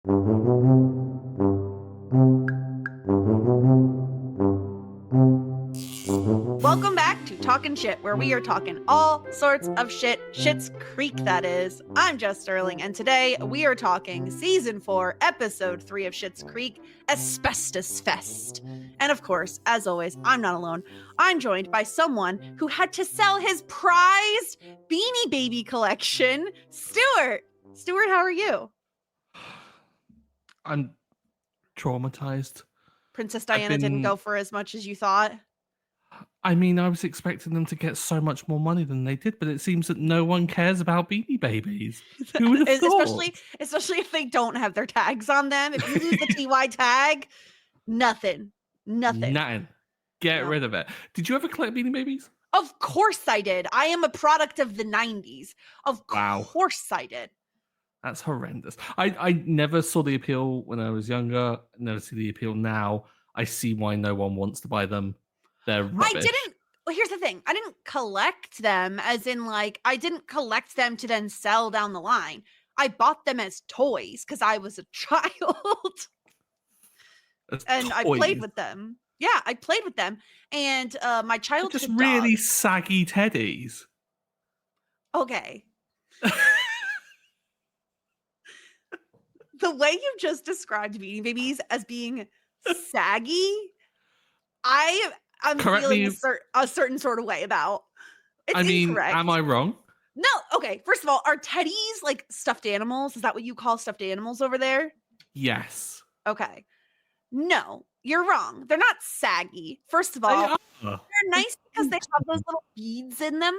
Welcome back to Talkin' Shit, where we are talking all sorts of shit. Schitt's Creek, that is. I'm Jess Sterling, and today we are talking Season 4, Episode 3 of Schitt's Creek, Asbestos Fest. And of course, as always, I'm not alone. I'm joined by someone who had to sell his prized Beanie Baby collection, Stuart. Stuart, how are you? I'm traumatized. Princess Diana didn't go for as much as you thought. I mean, I was expecting them to get so much more money than they did, but it seems that no one cares about Beanie Babies. Who would have thought? Especially if they don't have their tags on them. If you lose the TY tag, nothing. Get rid of it. Did you ever collect Beanie Babies? Of course I did. I am a product of the 90s. Of course I did. That's horrendous. I never saw the appeal when I was younger. Never see the appeal now. I see why no one wants to buy them. They're rubbish. Well, here's the thing. I didn't collect them as in like, I didn't collect them to then sell down the line. I bought them as toys because I was a child. And I played with them. Yeah, I played with them. And my childhood just really saggy teddies. Okay. The way you just described Beanie Babies as being saggy, I'm feeling a certain sort of way about. It's incorrect. Am I wrong? No. Okay. First of all, are teddies like stuffed animals? Is that what you call stuffed animals over there? Yes. Okay. No, you're wrong. They're not saggy. First of all, they're nice because they have those little beads in them,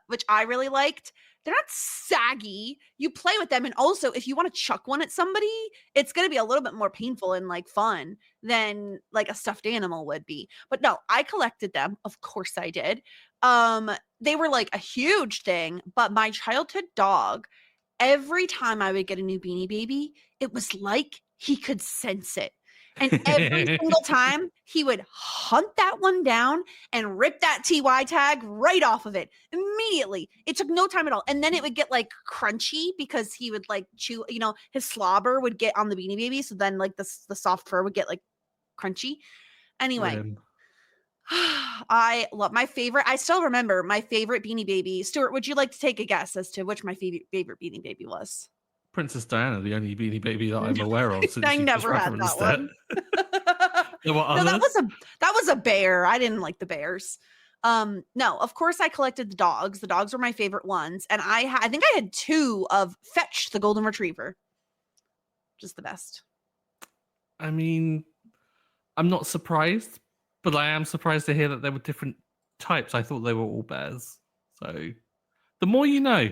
which I really liked. They're not saggy. You play with them. And also, if you want to chuck one at somebody, it's going to be a little bit more painful and like fun than like a stuffed animal would be. But no, I collected them. Of course I did. They were like a huge thing. But my childhood dog, every time I would get a new Beanie Baby, it was like he could sense it. And every single time he would hunt that one down and rip that TY tag right off of it immediately. It took no time at all. And then it would get like crunchy because he would like chew, his slobber would get on the Beanie Baby. So then like the soft fur would get like crunchy. Anyway, I love my favorite. I still remember my favorite Beanie Baby. Stuart, would you like to take a guess as to which my favorite Beanie Baby was? Princess Diana, the only Beanie Baby that I'm aware of. Since I never had that one. No, that was a bear. I didn't like the bears. No, of course I collected the dogs. The dogs were my favorite ones, and I think I had 2 of Fetch, the golden retriever. Just the best. I mean, I'm not surprised, but I am surprised to hear that there were different types. I thought they were all bears. So, the more you know.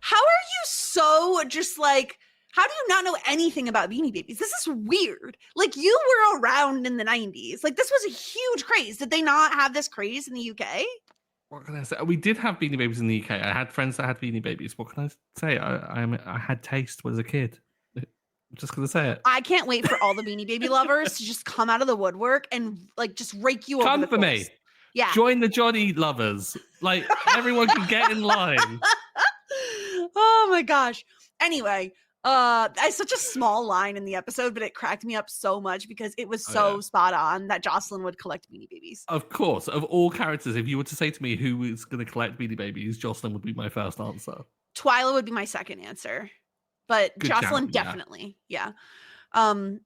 How are you so just like, how do you not know anything about Beanie Babies? This is weird. Like, you were around in the 90s. Like, this was a huge craze. Did they not have this craze in the UK? What can I say? We did have Beanie Babies in the UK. I had friends that had Beanie Babies. What can I say? I had taste as a kid. I'm just going to say it. I can't wait for all the Beanie Baby lovers to just come out of the woodwork and like just rake you over the coals. Come for me. Yeah. Join the Johnny lovers. Like, everyone can get in line. Oh my gosh. Anyway, it's such a small line in the episode, but it cracked me up so much because it was so spot on that Jocelyn would collect Beanie Babies. Of course. Of all characters, if you were to say to me who is going to collect Beanie Babies, Jocelyn would be my first answer. Twyla would be my second answer. But good Jocelyn, definitely. Yeah. Well,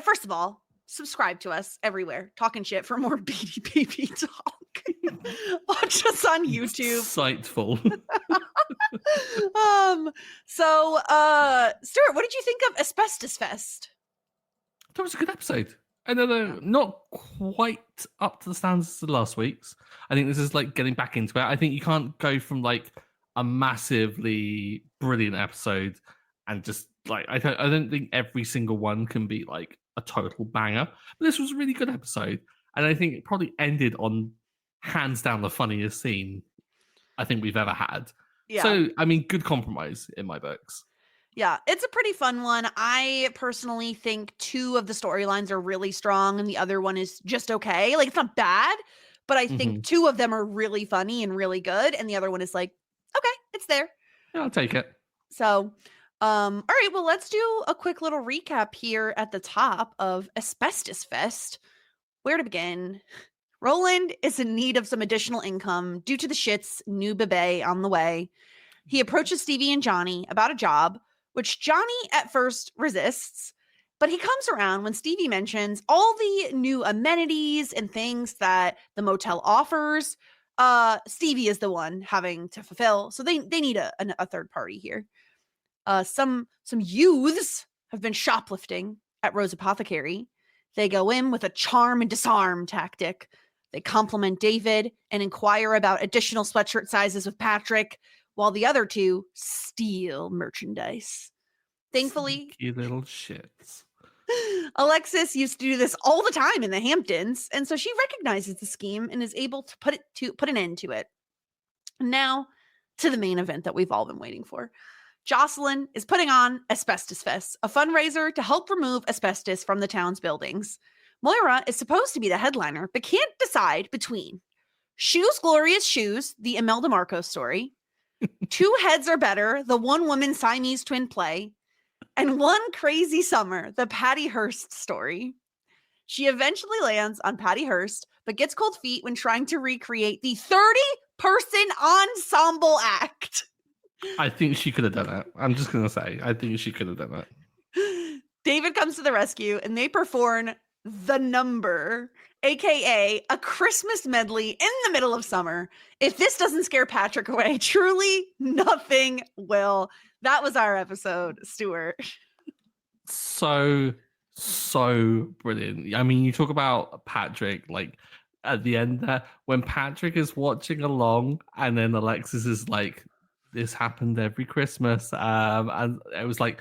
first of all, subscribe to us everywhere. Talking Shit for more Beanie Baby talk. Watch us on YouTube. Insightful. So Stuart, what did you think of Asbestos Fest? That was a good episode. I know not quite up to the standards of last week's. I think this is like getting back into it. I think you can't go from like a massively brilliant episode and just like I don't think every single one can be like a total banger. But this was a really good episode. And I think it probably ended on hands down the funniest scene I think we've ever had. Yeah. So, I mean, good compromise in my books. Yeah, it's a pretty fun one. I personally think 2 of the storylines are really strong and the other one is just okay. Like, it's not bad, but I think 2 of them are really funny and really good. And the other one is like, okay, it's there. Yeah, I'll take it. So, all right, well, let's do a quick little recap here at the top of Asbestos Fest. Where to begin? Roland is in need of some additional income due to the Schitt's new bebe on the way. He approaches Stevie and Johnny about a job, which Johnny at first resists, but he comes around when Stevie mentions all the new amenities and things that the motel offers. Stevie is the one having to fulfill, so they need a third party here. Some youths have been shoplifting at Rose Apothecary. They go in with a charm and disarm tactic. They compliment David and inquire about additional sweatshirt sizes with Patrick, while the other two steal merchandise. Thankfully, Sneaky little shits. Alexis used to do this all the time in the Hamptons, and so she recognizes the scheme and is able to put an end to it. Now, to the main event that we've all been waiting for. Jocelyn is putting on Asbestos Fest, a fundraiser to help remove asbestos from the town's buildings. Moira is supposed to be the headliner, but can't decide between Shoes Glorious Shoes, the Imelda Marcos story, Two Heads Are Better, the one-woman Siamese twin play, and One Crazy Summer, the Patty Hearst story. She eventually lands on Patty Hearst, but gets cold feet when trying to recreate the 30-person ensemble act. I think she could have done it. I'm just going to say, I think she could have done it. David comes to the rescue and they perform The Number, aka a Christmas medley in the middle of summer. If this doesn't scare Patrick away, truly nothing will. That was our episode, Stuart. So brilliant. I mean, you talk about Patrick, like at the end there, when Patrick is watching along and then Alexis is like, this happened every Christmas. And it was like,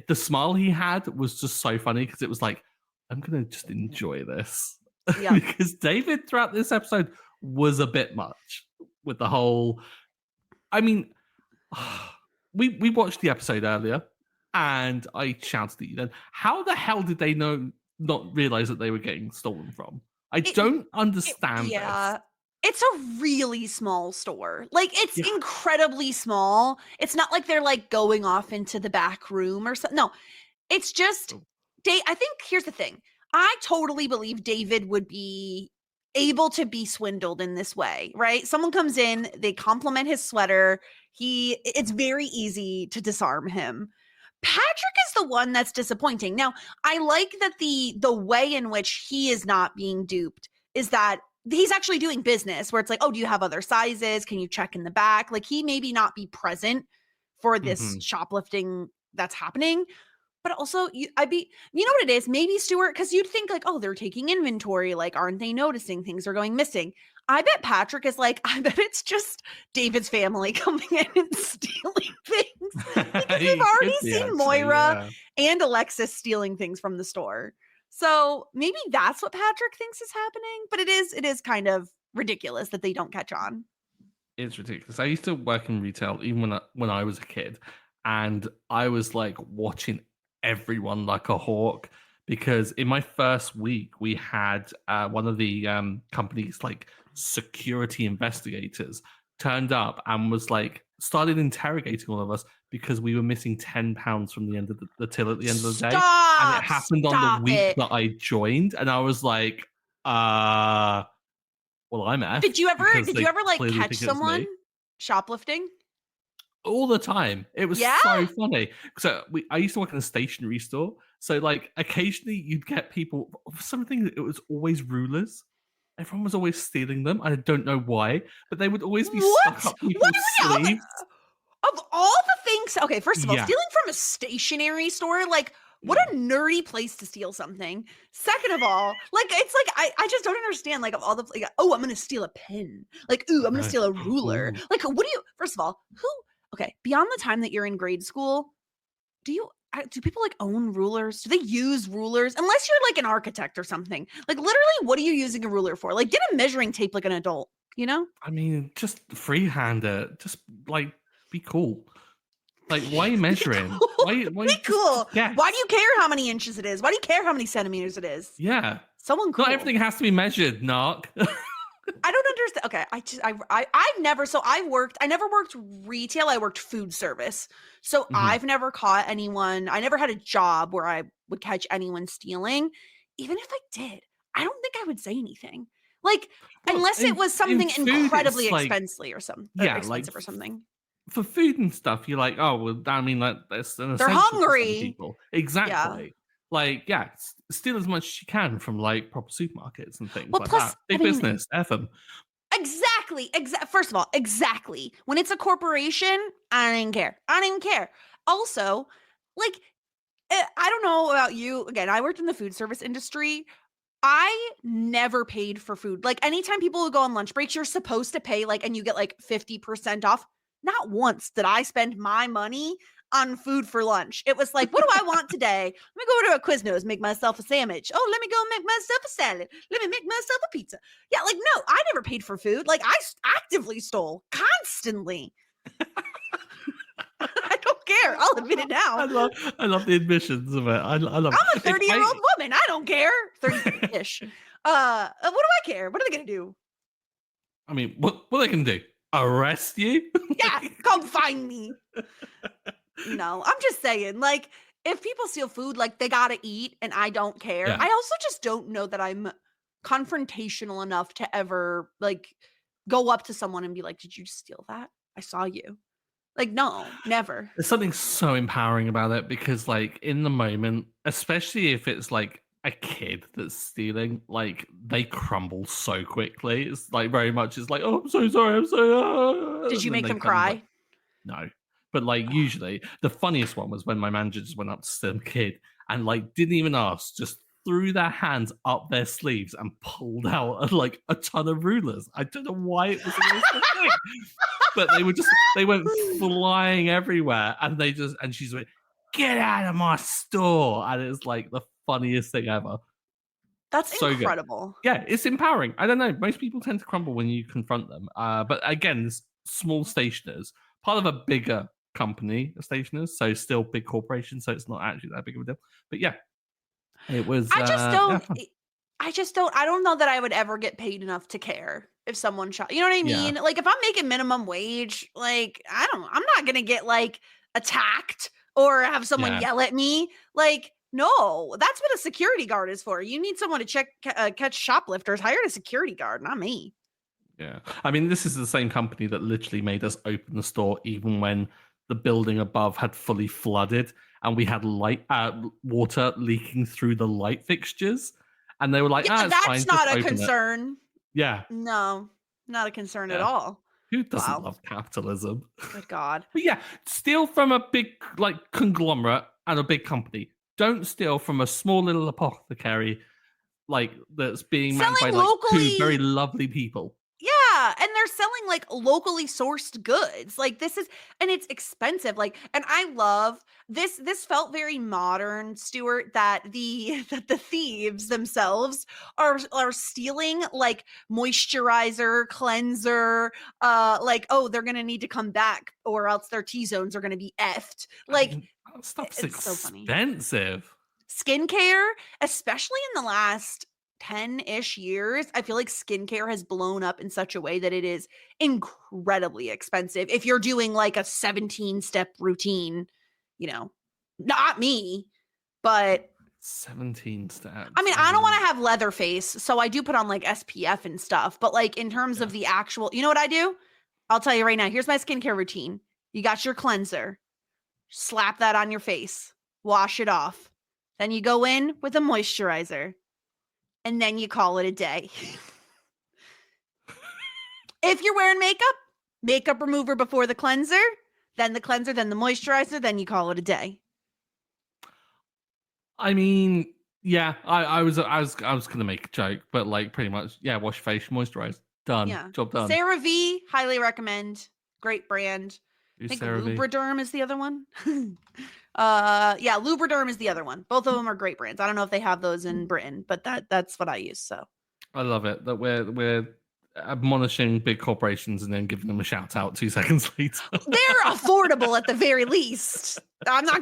the smile he had was just so funny because it was like, I'm going to just enjoy this. Yeah. Because David throughout this episode was a bit much with the whole, I mean, we watched the episode earlier and I shouted at you then, how the hell did they not realize that they were getting stolen from? I don't understand this. It's a really small store. Like, it's incredibly small. It's not like they're like going off into the back room or something. No, it's just, I think here's the thing. I totally believe David would be able to be swindled in this way, right? Someone comes in, they compliment his sweater. It's very easy to disarm him. Patrick is the one that's disappointing. Now, I like that the way in which he is not being duped is that he's actually doing business where it's like, oh, do you have other sizes? Can you check in the back? Like, he maybe not be present for this shoplifting that's happening. But also, you know what it is? Maybe, Stuart, because you'd think like, oh, they're taking inventory. Like, aren't they noticing things are going missing? I bet Patrick is like, I bet it's just David's family coming in and stealing things. Because we've already seen Moira and Alexis stealing things from the store. So maybe that's what Patrick thinks is happening. But it is kind of ridiculous that they don't catch on. It's ridiculous. I used to work in retail even when I was a kid. And I was like watching everyone like a hawk, because in my first week we had one of the company's like security investigators turned up and was like started interrogating all of us because we were missing £10 from the end of the till at the end of the day. And it happened on the week that I joined, and I was like, well, I'm F. Did you ever like catch someone shoplifting? All the time. It was so funny. So I used to work in a stationery store. So like occasionally you'd get people, something, it was always rulers. Everyone was always stealing them. I don't know why, but they would always be stuck up people's sleeves. Of all the things, okay, first of all, stealing from a stationery store, like, what a nerdy place to steal something. Second of all, like, it's like, I just don't understand, like, of all the, like, oh, I'm going to steal a pen. Like, ooh, I'm going to steal a ruler. Like, what do you, first of all, okay, beyond the time that you're in grade school, do people like own rulers? Do they use rulers? Unless you're like an architect or something. Like, literally, what are you using a ruler for? Like, get a measuring tape like an adult, you know? I mean, just freehand it. Just like, be cool. Like, why are you measuring? Why be cool. Why do you care how many inches it is? Why do you care how many centimeters it is? Yeah. Someone cool. Not everything has to be measured, Narc. I don't understand. Okay, I've never. So I never worked retail. I worked food service. So Mhm. I've never caught anyone. I never had a job where I would catch anyone stealing. Even if I did, I don't think I would say anything. Like Well, unless it was in something food, incredibly it's like expensive or yeah, like expensive or something. for food and stuff, you're like, oh well, I mean, like that's an They're essential for some hungry. people. Yeah. Exactly. Like, yeah, steal as much as you can from like proper supermarkets and things Well, like that. plus, I Big mean, business, F them. exactly. First of all, exactly. When it's a corporation, I don't even care. I don't even care. Also, like, I don't know about you. Again, I worked in the food service industry. I never paid for food. Like, anytime people would go on lunch breaks, you're supposed to pay, like, and you get like 50% off. Not once did I spend my money on food for lunch. It was like, what do I want today? Let me go over to a Quiznos, make myself a sandwich. Oh, let me go make myself a salad. Let me make myself a pizza. Yeah, like, no, I never paid for food. Like, actively stole constantly. I don't care. I'll admit it now. I love the admissions of it. I love I'm a it. Like, 30-year-old woman. I don't care. 30-ish. What do I care? What are they gonna do? I mean, what they can do? Arrest you? Yeah, come find me. No, I'm just saying, like, if people steal food, like, they gotta eat, and I don't care. Yeah. I also just don't know that I'm confrontational enough to ever, like, go up to someone and be like, "Did you steal that? I saw you." Like, no, never. There's something so empowering about it because, like, in the moment, especially if it's like a kid that's stealing, like they crumble so quickly. It's like very much, it's like, oh, I'm so sorry, I'm so, Did you and then make they them kind of like, cry? no. But like, usually, the funniest one was when my manager just went up to some kid and like didn't even ask, just threw their hands up their sleeves and pulled out like a ton of rulers. I don't know why it was always the thing, but they went flying everywhere, and she's like, "Get out of my store!" And it's like the funniest thing ever. That's So good. incredible. Yeah, it's empowering. I don't know. Most people tend to crumble when you confront them. But again, this small stationers, part of a bigger company of stationers, so still big corporation, so it's not actually that big of a deal. But yeah, it was I just yeah, don't fun. I don't know that I would ever get paid enough to care if someone shot. You know what I Yeah, mean? Like if I'm making minimum wage, like I'm not going to get like attacked or have someone yeah. yell at me. Like no, that's what a security guard is for. You need someone to catch shoplifters. Hire a security guard, not me. Yeah. I mean, this is the same company that literally made us open the store even when the building above had fully flooded and we had water leaking through the light fixtures. And they were like, Yeah, ah, it's that's fine, just not a open it. concern. Yeah. No, not a concern at Yeah. all. Who doesn't Wow. love capitalism? Good God. But yeah, steal from a big like conglomerate and a big company. Don't steal from a small little apothecary like that's being manned by Selling like two very locally. lovely people. Yeah, and they're selling, like, locally sourced goods, like, this is and it's expensive, like and I love this felt very modern, Stuart, that the that the thieves themselves are stealing, like, moisturizer, cleanser, like, "Oh, they're gonna need to come back or else their T-zones are gonna be effed." I Like, mean, that stuff's it's so funny. expensive. Skincare, especially in the last 10-ish years, I feel like skincare has blown up in such a way that it is incredibly expensive. If you're doing like a 17-step routine, you know, not me, but 17 I steps. mean, I I don't want mean, to have leather face, so I do put on like SPF and stuff, but like in terms yeah. of the actual, you know what I do? I'll tell you right now. Here's my skincare routine. You got your cleanser. Slap that on your face. Wash it off. Then you go in with a moisturizer. And then you call it a day. If you're wearing makeup, makeup remover before the cleanser, then the moisturizer, then you call it a day. I mean, yeah, I was gonna make a joke, but like pretty much, yeah, wash your face, moisturize. Done. Yeah. Job done. CeraVe, highly recommend. Great brand. I Who's think Sarah V? Lubriderm is the other one. Yeah, Lubriderm is the other one. Both of them are great brands. I don't know if they have those in Britain, but that's what I use. So I love it that we're admonishing big corporations and then giving them a shout out 2 seconds later. they're affordable at the very least. I'm not,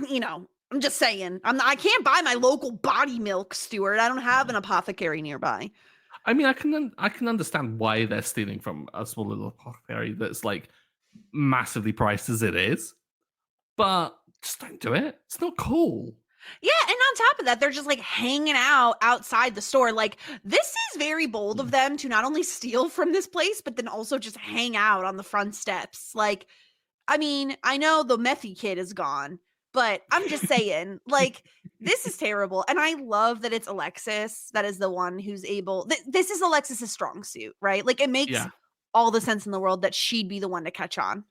I'm just saying. I can't buy my local body milk, Stuart. I don't have an apothecary nearby. I mean, I can understand why they're stealing from a small little apothecary that's like massively priced as it is, but just don't do it. It's not cool. Yeah, and on top of that, they're just like hanging out outside the store. Like, this is very bold of them to not only steal from this place, but then also just hang out on the front steps. Like, I mean, I know the methy kid is gone, but I'm just saying, like, this is terrible. And I love that it's Alexis that is the one who's able. This is Alexis's strong suit, right? Like, it makes Yeah. all the sense in the world that she'd be the one to catch on.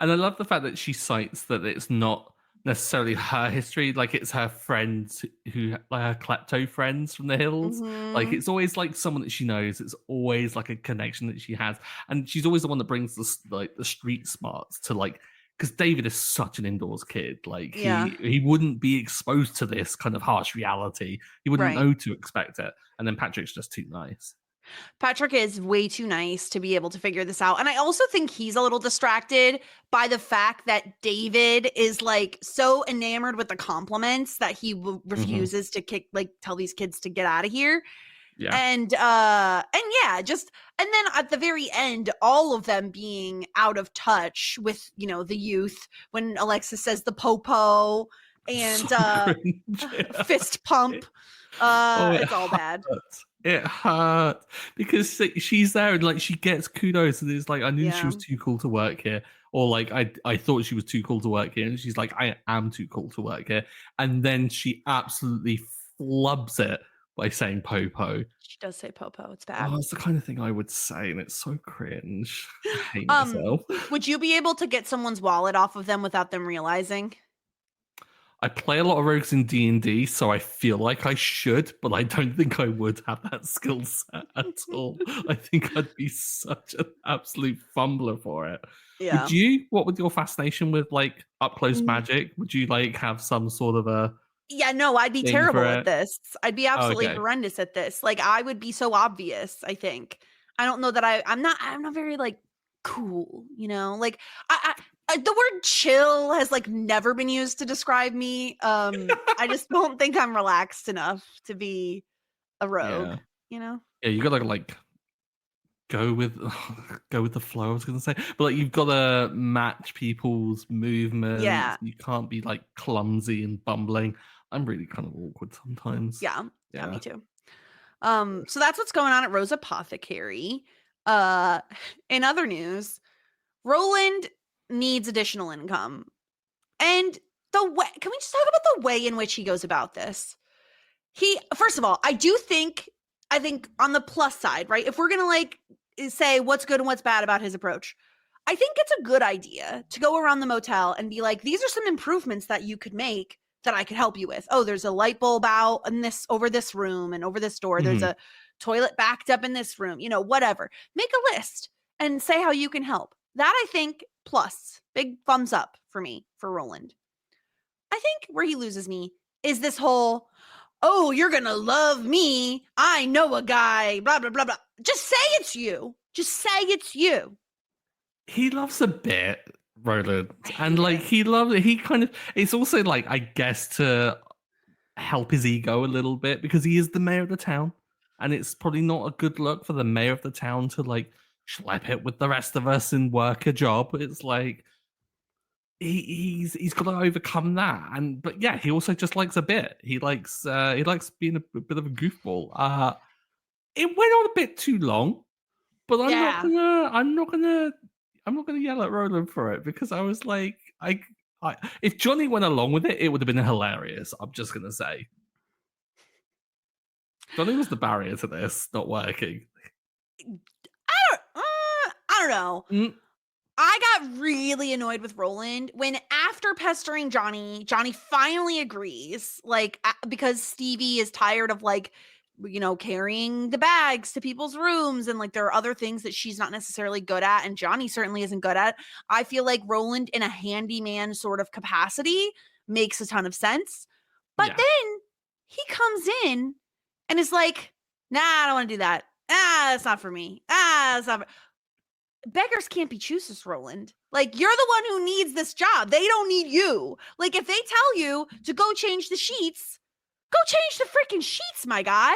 And I love the fact that she cites that it's not necessarily her history, like it's her friends who like her klepto friends from the hills. Like Mm-hmm. it's always like someone that she knows. It's always like a connection that she has, and she's always the one that brings the street smarts to like because David is such an indoors kid. Like Yeah, he wouldn't be exposed to this kind of harsh reality. He wouldn't right. know to expect it. And then Patrick's just too nice. Patrick is way too nice to be able to figure this out. And I also think he's a little distracted by the fact that David is like so enamored with the compliments that he Hmm. refuses to tell these kids to get out of here. Yeah. And yeah, just and then at the very end, all of them being out of touch with, the youth when Alexis says the popo and So cringe. fist pump. Oh, it It's all bad. hurts. It hurts because she's there and like she gets kudos and it's like I knew she Yeah. was too cool to work here, or like I thought she was too cool to work here, and she's like I am too cool to work here, and then she absolutely flubs it by saying popo. She does say popo. It's Oh, bad. it's the kind of thing I would say, and it's so cringe. I hate Um, myself. would you be able to get someone's wallet off of them without them realizing? I play a lot of rogues in D&D, so I feel like I should, but I don't think I would have that skill set at all. I think I'd be such an absolute fumbler for it. Yeah. Would you? What would your fascination with like up close Mm. magic? Would you like have some sort of a Yeah, no, I'd be thing for terrible at it? this. I'd be Oh, absolutely okay. horrendous at this. Like, I would be so obvious, I think. I don't know that I'm not very like cool, Like the word chill has like never been used to describe me. I just don't think I'm relaxed enough to be a rogue, Yeah. you know? Yeah, you gotta like go with go with the flow, I was gonna say. But like you've gotta match people's movements. Yeah. You can't be like clumsy and bumbling. I'm really kind of awkward sometimes. Yeah. Yeah, Yeah. me too. So that's what's going on at Rose Apothecary. Uh, in other news, Roland needs additional income. And the way, can we just talk about the way in which he goes about this? First of all, I think on the plus side, right? If we're going to like say what's good and what's bad about his approach, I think it's a good idea to go around the motel and be like, these are some improvements that you could make that I could help you with. Oh, there's a light bulb out in over this room and over this door. There's Mhm. a toilet backed up in this room, whatever. Make a list and say how you can help. That I think plus, big thumbs up for me for Roland. I think where he loses me is this whole, oh, you're going to love me. I know a guy, blah, blah, blah, blah. Just say it's you. Just say it's you. He loves a bit, Roland. I hate And like it. he kind of it's also like I guess to help his ego a little bit because he is the mayor of the town. And it's probably not a good look for the mayor of the town to like schlep it with the rest of us and work a job. It's like he's got to overcome that, and but yeah, he also just likes a bit. He likes being a bit of a goofball. It went on a bit too long, but Yeah. I'm not gonna yell at Roland for it because I was like, if Johnny went along with it, it would have been hilarious. I'm just gonna say, Johnny was the barrier to this not working. I don't know. Mm, I got really annoyed with Roland when after pestering Johnny, Johnny finally agrees, like, because Stevie is tired of like, carrying the bags to people's rooms. And like, there are other things that she's not necessarily good at. And Johnny certainly isn't good at. I feel like Roland in a handyman sort of capacity makes a ton of sense. But yeah, then he comes in and is like, nah, I don't want to do that. That's not for me. That's not for beggars can't be choosers, Roland. Like, you're the one who needs this job. They don't need you. Like, if they tell you to go change the sheets, go change the freaking sheets, my guy.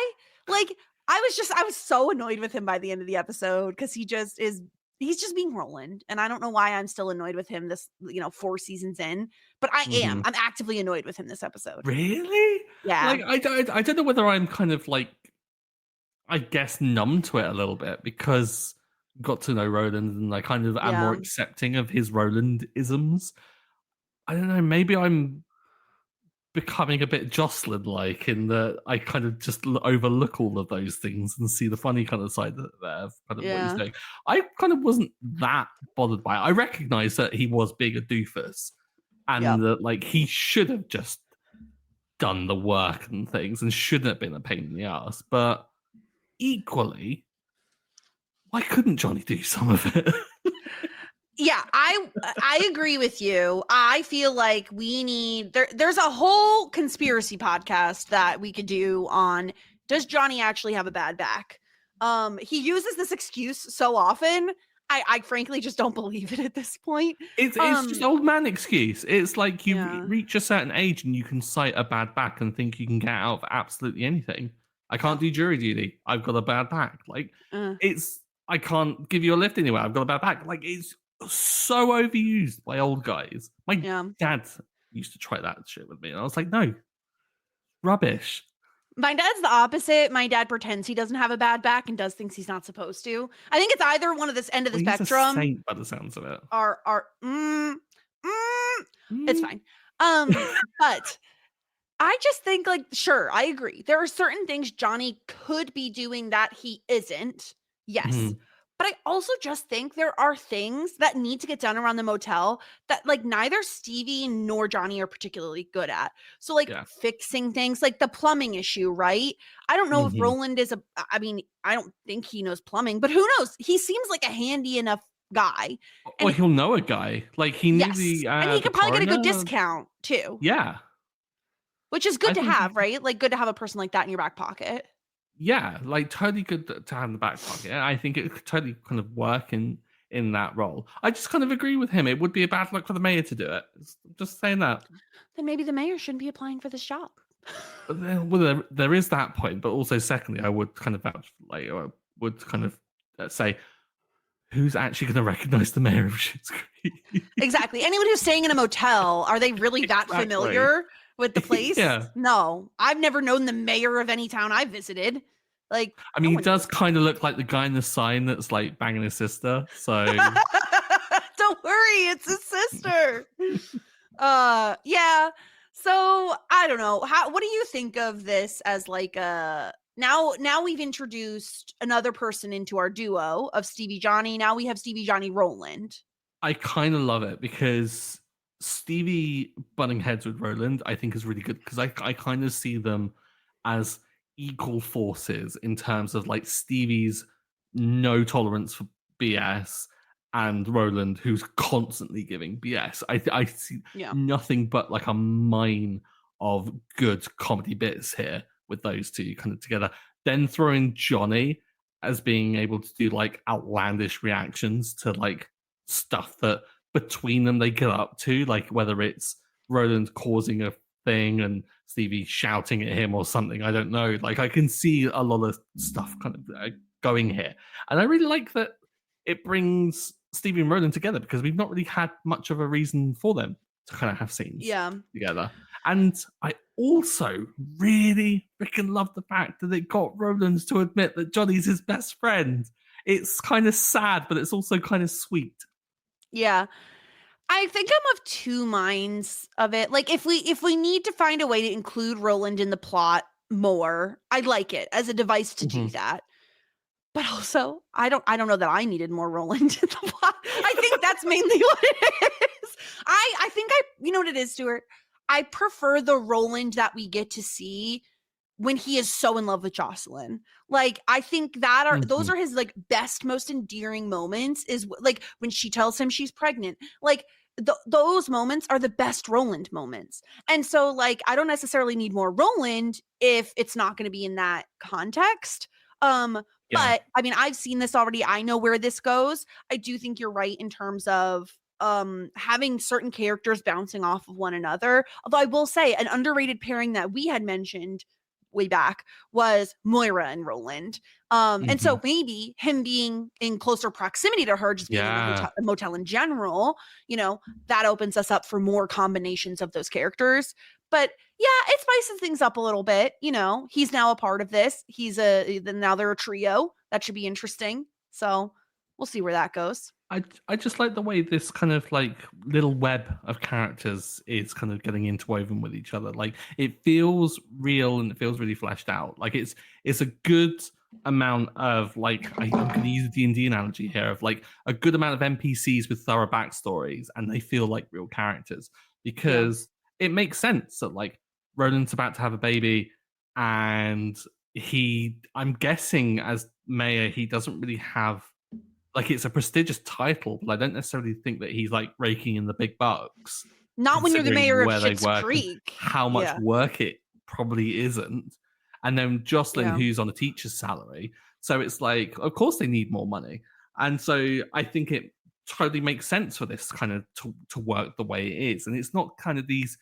Like, I was so annoyed with him by the end of the episode because he's just being Roland. And I don't know why I'm still annoyed with him this, 4 seasons in, but I am. Mhm. I'm actively annoyed with him this episode. Really? Yeah. Like, I don't know whether I'm kind of like, I guess, numb to it a little bit because I got to know Roland and I kind of am more Yeah. accepting of his Roland isms. I don't know. Maybe I'm becoming a bit Jocelyn like in that I kind of just overlook all of those things and see the funny kind of side of kind of what he's Yeah. doing. I kind of wasn't that bothered by it. I recognize that he was being a doofus Yep. and that like he should have just done the work and things and shouldn't have been a pain in the ass. But equally, why couldn't Johnny do some of it? Yeah, I agree with you. I feel like we need there's a whole conspiracy podcast that we could do on does Johnny actually have a bad back? He uses this excuse so often. I frankly just don't believe it at this point. It's just old man excuse. It's like you Yeah. reach a certain age and you can cite a bad back and think you can get out of absolutely anything. I can't do jury duty. I've got a bad back. Like I can't give you a lift anywhere. I've got a bad back. Like it's so overused by old guys. My dad used to try that shit with me, and I was like, no, rubbish. My dad's the opposite. My dad pretends he doesn't have a bad back and does things he's not supposed to. I think it's either one of this end of the He's spectrum. a saint by the sounds of it. It's fine. But I just think like, sure, I agree. There are certain things Johnny could be doing that he isn't. Yes. Mhm. But I also just think there are things that need to get done around the motel that like neither Stevie nor Johnny are particularly good at. So like fixing things like the plumbing issue, right? I don't know if Roland is I mean, I don't think he knows plumbing, but who knows? He seems like a handy enough guy. Well, he'll know a guy. Like he knew the and he could probably get a good coroner. discount too. Yeah. Which is good to have, right? Like good to have a person like that in your back pocket. Yeah, like totally good to have in the back pocket. I think it could totally kind of work in that role. I just kind of agree with him. It would be a bad luck for the mayor to do it. Just saying that. Then maybe the mayor shouldn't be applying for this job. Well, there is that point, but also secondly, I would kind of vouch, like, I would kind of say, who's actually going to recognize the mayor of Schitt's Creek? Exactly. Anyone who's staying in a motel, are they really that familiar with the place? Yeah. No, I've never known the mayor of any town I visited. Like, I mean, he does kind of look like the guy in the sign that's like banging his sister. So don't worry, it's his sister. Yeah. So I don't know. What do you think of this as like a now we've introduced another person into our duo of Stevie Johnny. Now we have Stevie Johnny Roland. I kind of love it because Stevie butting heads with Roland, I think is really good because I kind of see them as equal forces in terms of like Stevie's no tolerance for BS and Roland who's constantly giving BS. I see nothing but like a mine of good comedy bits here with those two kind of together. Then throwing Johnny as being able to do like outlandish reactions to like stuff that between them they get up to, like whether it's Roland causing a thing and Stevie shouting at him or something. I don't know. Like I can see a lot of stuff kind of going here, and I really like that it brings Stevie and Roland together because we've not really had much of a reason for them to kind of have scenes together. And I also really freaking love the fact that it got Roland to admit that Johnny's his best friend. It's kind of sad, but it's also kind of sweet. Yeah. I think I'm of two minds of it. Like if we need to find a way to include Roland in the plot more, I'd like it as a device to do that. But also, I don't know that I needed more Roland in the plot. I think that's mainly what it is. I think you know what it is, Stuart? I prefer the Roland that we get to see when he is so in love with Jocelyn. Like, I think that those are his like best, most endearing moments is like when she tells him she's pregnant. Like those moments are the best Roland moments. And so like, I don't necessarily need more Roland if it's not going to be in that context. But I mean, I've seen this already. I know where this goes. I do think you're right in terms of having certain characters bouncing off of one another. Although I will say an underrated pairing that we had mentioned, way back was Moira and Roland. And so maybe him being in closer proximity to her, just being in the motel in general, that opens us up for more combinations of those characters. But yeah, it spices things up a little bit. He's now a part of this. Now they're a trio. That should be interesting. So we'll see where that goes. I just like the way this kind of like little web of characters is kind of getting interwoven with each other. Like it feels real and it feels really fleshed out. Like it's a good amount of like I'm going to use a D&D analogy here of like a good amount of NPCs with thorough backstories, and they feel like real characters because it makes sense that like Roland's about to have a baby, and I'm guessing as mayor he doesn't really have. Like it's a prestigious title, but I don't necessarily think that he's like raking in the big bucks. Not when you're the mayor of Schitt's Creek. How much work it probably isn't. And then Jocelyn, who's on a teacher's salary. So it's like, of course they need more money. And so I think it totally makes sense for this kind of to work the way it is. And it's not kind of these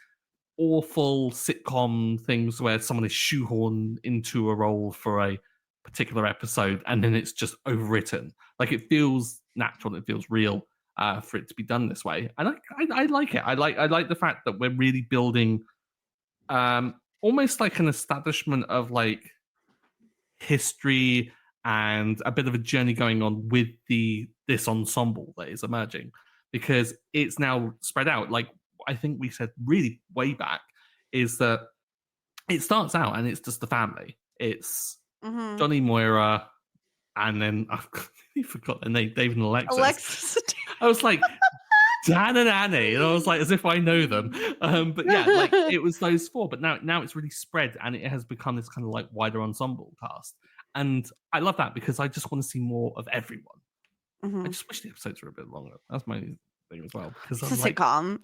awful sitcom things where someone is shoehorned into a role for a particular episode and then it's just overwritten. Like it feels natural, it feels real for it to be done this way, and I like it. I like the fact that we're really building almost like an establishment of like history and a bit of a journey going on with this ensemble that is emerging, because it's now spread out. Like I think we said really way back is that it starts out and it's just the family. It's Johnny, Moira, and then I forgot their name, David and Alexis. I was like, Dan and Annie, and I was like, as if I know them. But yeah, like it was those four. But now it's really spread, and it has become this kind of like wider ensemble cast. And I love that because I just want to see more of everyone. I just wish the episodes were a bit longer. That's my thing as well. Because it's a sitcom,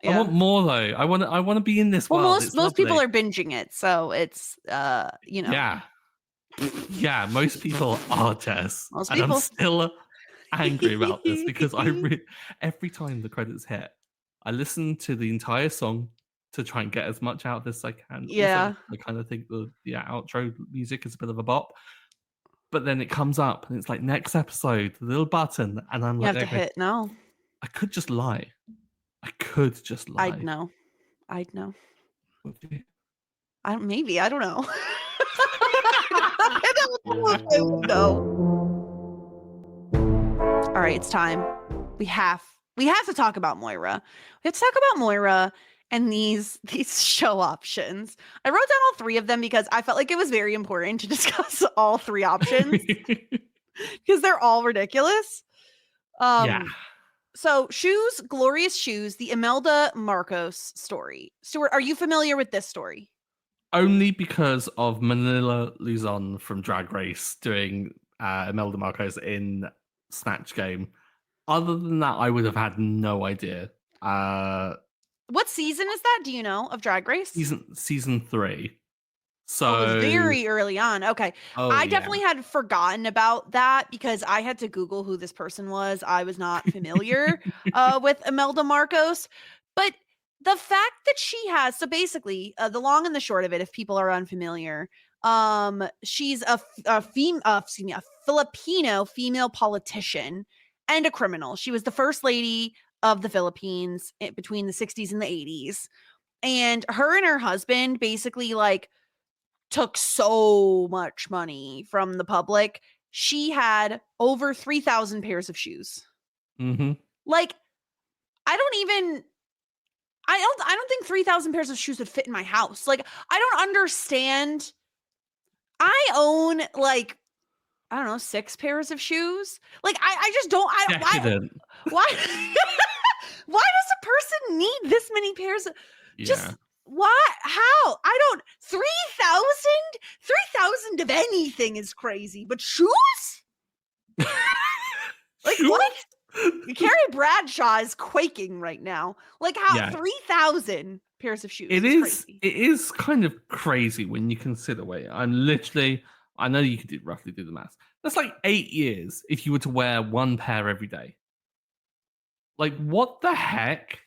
I want more though. I want to be in this world. Most people are binging it, so it's Yeah, most people are, Jess. I'm still angry about this because every time the credits hit, I listen to the entire song to try and get as much out of this as I can. Yeah. Also, I kind of think the outro music is a bit of a bop. But then it comes up and it's like next episode, the little button, and I'm like, you have to hit no. I could just lie. I'd know. Would you? Maybe. I don't know. I don't know if I would know. All right, it's time. We have to talk about Moira. We have to talk about Moira and these show options. I wrote down all three of them because I felt like it was very important to discuss all three options because they're all ridiculous. So shoes, glorious shoes, the Imelda Marcos story. Stuart, are you familiar with this story? Only because of Manila Luzon from Drag Race doing Imelda Marcos in Snatch Game. Other than that, I would have had no idea. What season is that? Do you know of Drag Race? Season 3. So it was very early on. Okay. I definitely had forgotten about that because I had to Google who this person was. I was not familiar with Imelda Marcos. But the fact that she has, so basically, the long and the short of it, if people are unfamiliar, she's a Filipino female politician and a criminal. She was the first lady of the Philippines between the 60s and the 80s. And her husband basically like took so much money from the public. She had over 3,000 pairs of shoes. Like, I don't think 3,000 pairs of shoes would fit in my house. Like, I don't understand. I own like, I don't know, 6 pairs of shoes. Like, I just don't. Why? Why does a person need this many pairs? Just why? How? I don't. 3,000 of anything is crazy, but shoes? Like shoes? What? Carrie Bradshaw is quaking right now. Like how 3,000 pairs of shoes. It is kind of crazy when you consider I know you could roughly do the math. That's like 8 years if you were to wear one pair every day. Like what the heck?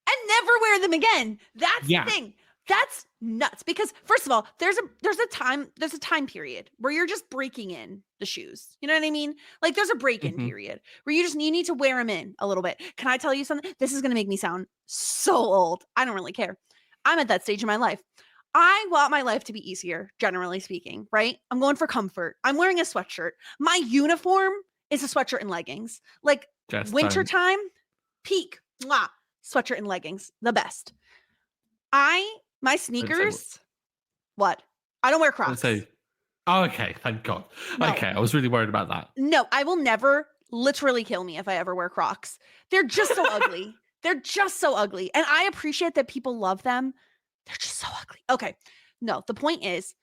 And never wear them again. That's the thing. That's nuts because first of all, there's a time period where you're just breaking in the shoes. You know what I mean? Like there's a break-in period where you need to wear them in a little bit. Can I tell you something? This is going to make me sound so old. I don't really care. I'm at that stage in my life. I want my life to be easier, generally speaking, right? I'm going for comfort. I'm wearing a sweatshirt. My uniform is a sweatshirt and leggings. Like wintertime, peak, mwah, sweatshirt and leggings, the best. My sneakers, what? I don't wear Crocs. Oh, okay, thank God. No. Okay, I was really worried about that. No, I will never literally kill me if I ever wear Crocs. They're just so ugly. They're just so ugly. And I appreciate that people love them. They're just so ugly. Okay. No, the point is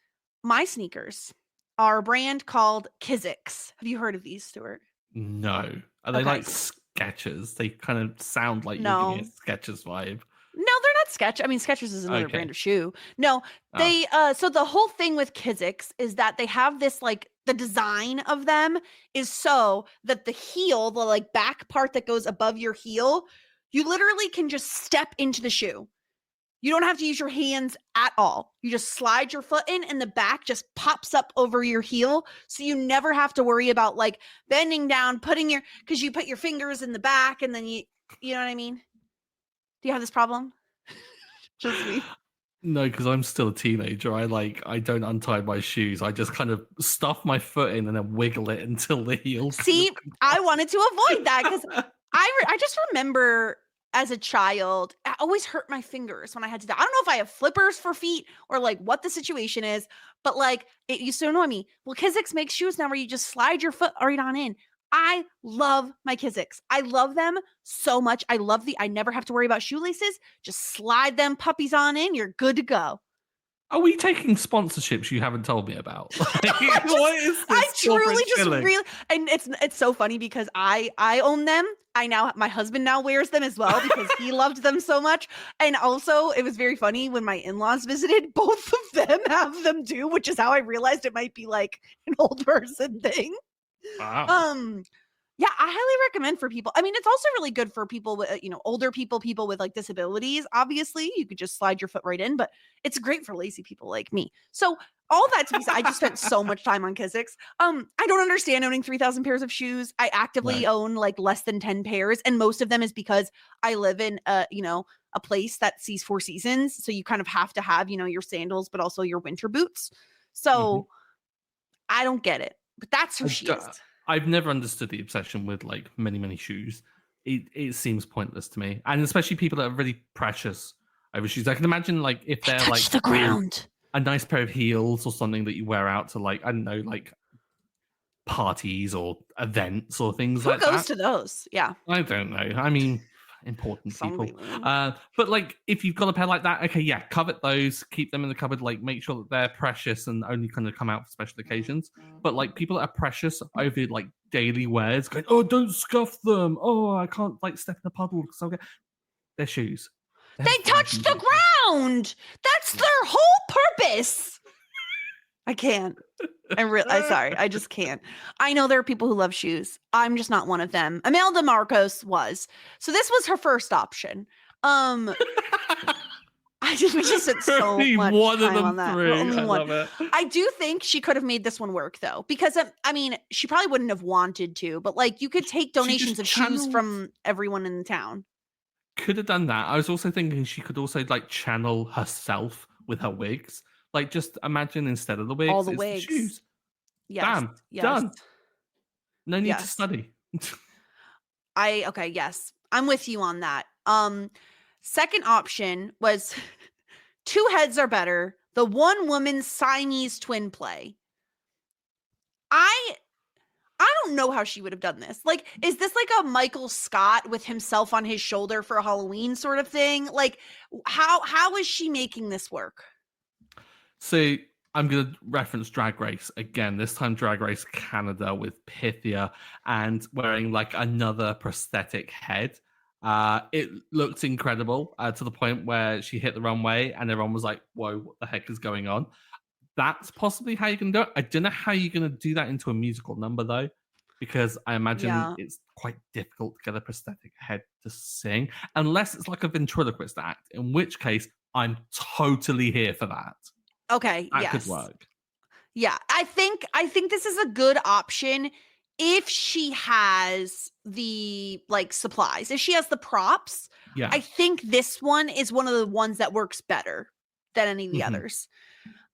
my sneakers are a brand called Kizik's. Have you heard of these, Stuart? No. Are they like Skechers? They kind of sound like you're giving a Skechers vibe. No, they're not Skechers. I mean, Skechers is another brand of shoe. No, they so the whole thing with Kizik's is that they have this like the design of them is so that the heel, the like back part that goes above your heel, you literally can just step into the shoe. You don't have to use your hands at all. You just slide your foot in and the back just pops up over your heel. So you never have to worry about like bending down, because you put your fingers in the back and then you know what I mean? Do you have this problem? Just me. No, because I'm still a teenager. I don't untie my shoes. I just kind of stuff my foot in and then wiggle it until the heel. See, I wanted to avoid that because I just remember as a child, I always hurt my fingers when I had to do that. I don't know if I have flippers for feet or like what the situation is, but like it used to annoy me. Well, Kizik's makes shoes now where you just slide your foot right on in. I love my Kizik's. I love them so much. I never have to worry about shoelaces. Just slide them puppies on in. You're good to go. Are we taking sponsorships you haven't told me about? What is this? I truly just really, and it's so funny because I own them. My husband now wears them as well because he loved them so much. And also it was very funny when my in-laws visited, both of them have them too, which is how I realized it might be like an old person thing. Wow. Yeah, I highly recommend for people. I mean, it's also really good for people with, older people with like disabilities. Obviously, you could just slide your foot right in, but it's great for lazy people like me. So all that to be said, I just spent so much time on Kizik's. I don't understand owning 3,000 pairs of shoes. I actively own like less than 10 pairs. And most of them is because I live in a place that sees 4 seasons. So you kind of have to have, your sandals, but also your winter boots. So I don't get it, but that's who she is. I've never understood the obsession with like many, many shoes. It seems pointless to me. And especially people that are really precious over shoes. I can imagine like if they're like the ground. A nice pair of heels or something that you wear out to like, I don't know, like parties or events or things like that. Who goes to those? Yeah. I don't know. I mean, important people. But like if you've got a pair like that, okay, yeah, covet those, keep them in the cupboard, like make sure that they're precious and only kind of come out for special occasions. But like people that are precious over like daily wears, going, oh, don't scuff them. Oh, I can't like step in a puddle because I'll get their shoes. They touch the ground. That's their whole purpose. I can't. I'm sorry. I just can't. I know there are people who love shoes. I'm just not one of them. Imelda Marcos was. So this was her first option. We just spent so much time on that. Only one. Love it. I do think she could have made this one work though, because I mean, she probably wouldn't have wanted to, but like you could take donations of shoes from everyone in the town. Could have done that. I was also thinking she could also like channel herself with her wigs. Like, just imagine instead of the wigs, all the wigs. The shoes. Yes. Bam. Yes. Done. No need to study. Yes. I'm with you on that. Second option was 2 heads are better. The one woman Siamese twin play. I don't know how she would have done this. Like, is this like a Michael Scott with himself on his shoulder for Halloween sort of thing? Like, how is she making this work? So I'm going to reference Drag Race again, this time Drag Race Canada with Pythia and wearing like another prosthetic head. It looked incredible to the point where she hit the runway and everyone was like, whoa, what the heck is going on? That's possibly how you can do it. I don't know how you're going to do that into a musical number though, because I imagine it's quite difficult to get a prosthetic head to sing unless it's like a ventriloquist act, in which case I'm totally here for that. Okay, That could yes. work. Yeah, I think this is a good option if she has the like supplies. If she has the props, Yeah. I think this one is one of the ones that works better than any of the others.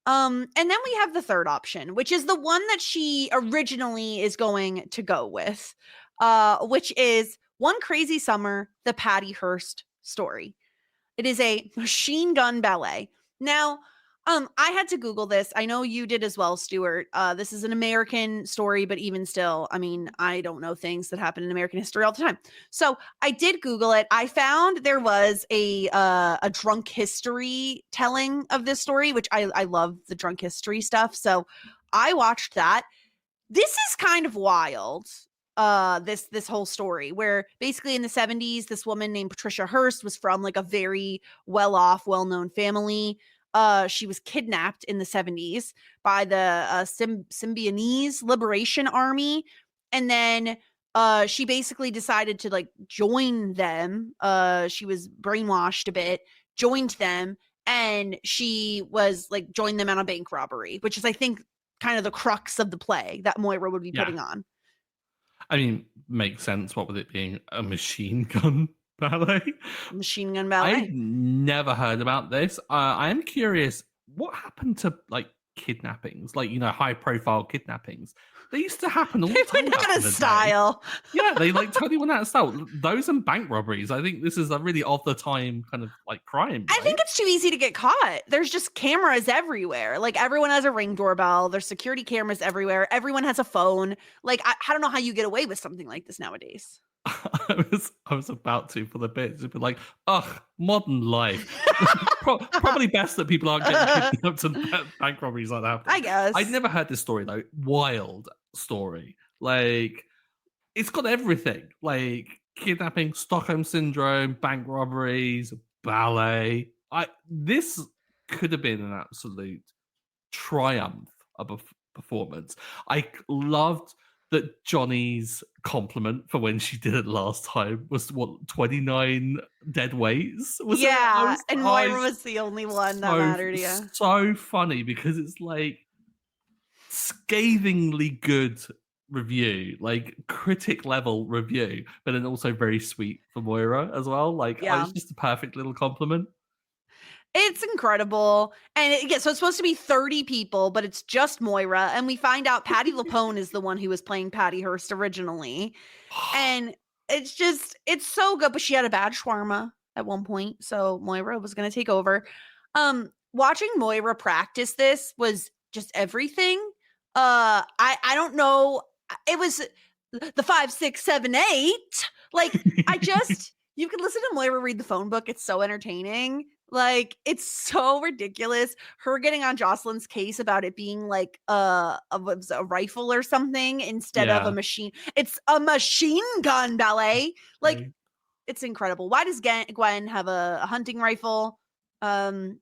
And then we have the third option, which is the one that she originally is going to go with, which is One Crazy Summer, the Patty Hearst story. It is a machine gun ballet. Now, I had to Google this. I know you did as well, Stuart. This is an American story, but even still, I mean, I don't know things that happen in American history all the time. So I did Google it. I found there was a drunk history telling of this story, which I love the drunk history stuff. So I watched that. This is kind of wild. This whole story where basically in the 70s this woman named Patricia Hearst was from like a very well-off, well-known family. She was kidnapped in the 70s by the Symbionese Liberation Army, and then she basically decided to like join them. She was brainwashed a bit, joined them, and she was like joined them on a bank robbery, which is I think kind of the crux of the play that Moira would be putting on. I mean, makes sense. What with it being a machine gun ballet? Machine gun ballet. I've never heard about this. I am curious, what happened to like kidnappings, like high profile kidnappings? They used to happen all the time. They went out of style. Yeah, they like totally went out of style. Those and bank robberies. I think this is a really of the time kind of like crime. Right? I think it's too easy to get caught. There's just cameras everywhere. Like everyone has a Ring doorbell. There's security cameras everywhere. Everyone has a phone. Like I don't know how you get away with something like this nowadays. I was about to for the bit to be like, ugh, modern life. Probably best that people aren't getting kidnapped and bank robberies like that. I guess. I'd never heard this story though. Wild story. Like it's got everything. Like kidnapping, Stockholm syndrome, bank robberies, ballet. This could have been an absolute triumph of a performance. I loved that Johnny's compliment for when she did it last time was 29 dead weights. And Moira was the only one that mattered. Yeah, so funny because it's like scathingly good review, like critic level review, but then also very sweet for Moira as well. Like, it's just a perfect little compliment. It's incredible. And so it's supposed to be 30 people, but it's just Moira. And we find out Patti LuPone is the one who was playing Patty Hearst originally. And it's so good. But she had a bad shawarma at one point. So Moira was going to take over. Watching Moira practice this was just everything. I don't know. It was the 5, 6, 7, 8. Like, you can listen to Moira read the phone book. It's so entertaining. Like, it's so ridiculous. Her getting on Jocelyn's case about it being like a rifle or something instead of a machine. It's a machine gun ballet. Like, it's incredible. Why does Gwen have a hunting rifle? Your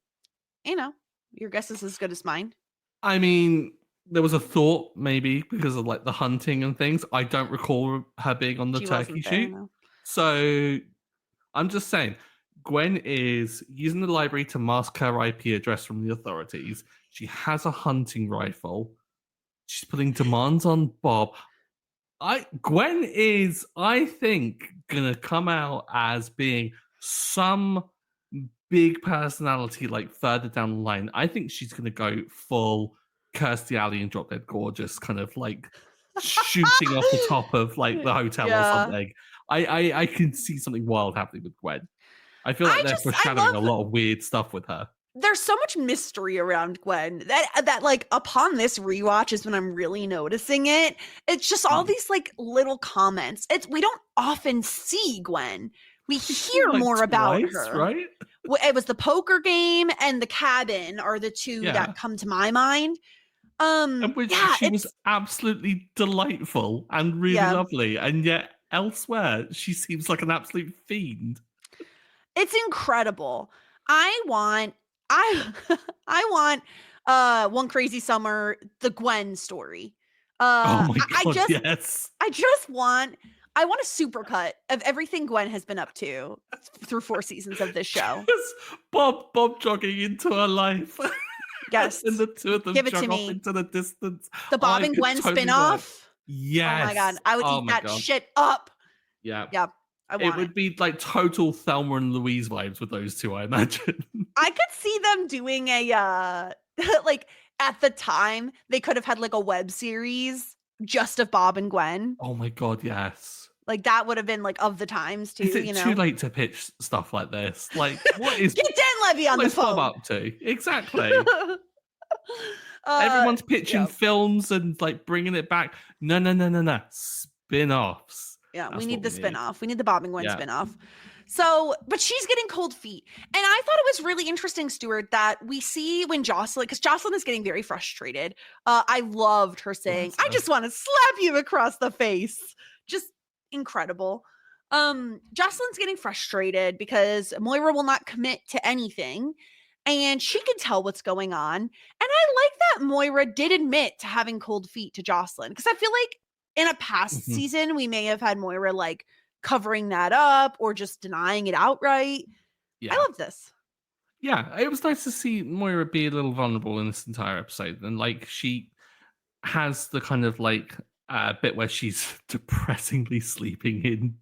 guess is as good as mine. I mean, there was a thought maybe because of like the hunting and things. I don't recall her being on the turkey shoot. No. So I'm just saying, Gwen is using the library to mask her IP address from the authorities. She has a hunting rifle. She's putting demands on Bob. Gwen is, I think, gonna come out as being some big personality like further down the line. I think she's gonna go full Kirstie Alley and Drop Dead Gorgeous, kind of like shooting off the top of like the hotel or something. I can see something wild happening with Gwen. I feel like they're foreshadowing a lot of weird stuff with her. There's so much mystery around Gwen that like upon this rewatch is when I'm really noticing it. It's just all these like little comments. We don't often see Gwen. We hear like more about her. Right? It was the poker game and the cabin are the two that come to my mind. She was absolutely delightful and really lovely, and yet elsewhere she seems like an absolute fiend. It's incredible. I want One Crazy Summer, the Gwen story. Oh my God, yes. I just want I want a supercut of everything Gwen has been up to through 4 seasons of this show. Just Bob jogging into her life. Yes. And the two of them Give it to jog off me. into the distance. The Bob I and could Gwen totally work. spinoff. Oh my god, Yes. I would Oh eat my that god. shit up. Yeah. Yeah, I It want it. would be like total Thelma and Louise vibes with those two, I imagine. I could see them doing a like at the time they could have had like a web series just of Bob and Gwen. Oh my god, yes. Like that would have been like of the times too, Is it you too know. late to pitch stuff like this? Like, what is Get Dan Levy on what the is Bob phone. up to? Exactly. Everyone's pitching yeah. films and like bringing it back. No. Spin-offs. Yeah, That's we need what the we need. spinoff. We need the Bob and Gwen Yeah. spinoff. So, but she's getting cold feet. And I thought it was really interesting, Stuart, that we see when Jocelyn, because Jocelyn is getting very frustrated. I loved her saying, I just want to slap you across the face. Just incredible. Jocelyn's getting frustrated because Moira will not commit to anything. And she can tell what's going on. And I like that Moira did admit to having cold feet to Jocelyn. Because I feel like in a past season, we may have had Moira like covering that up or just denying it outright. Yeah. I love this. Yeah, it was nice to see Moira be a little vulnerable in this entire episode. And like she has the kind of like bit where she's depressingly sleeping in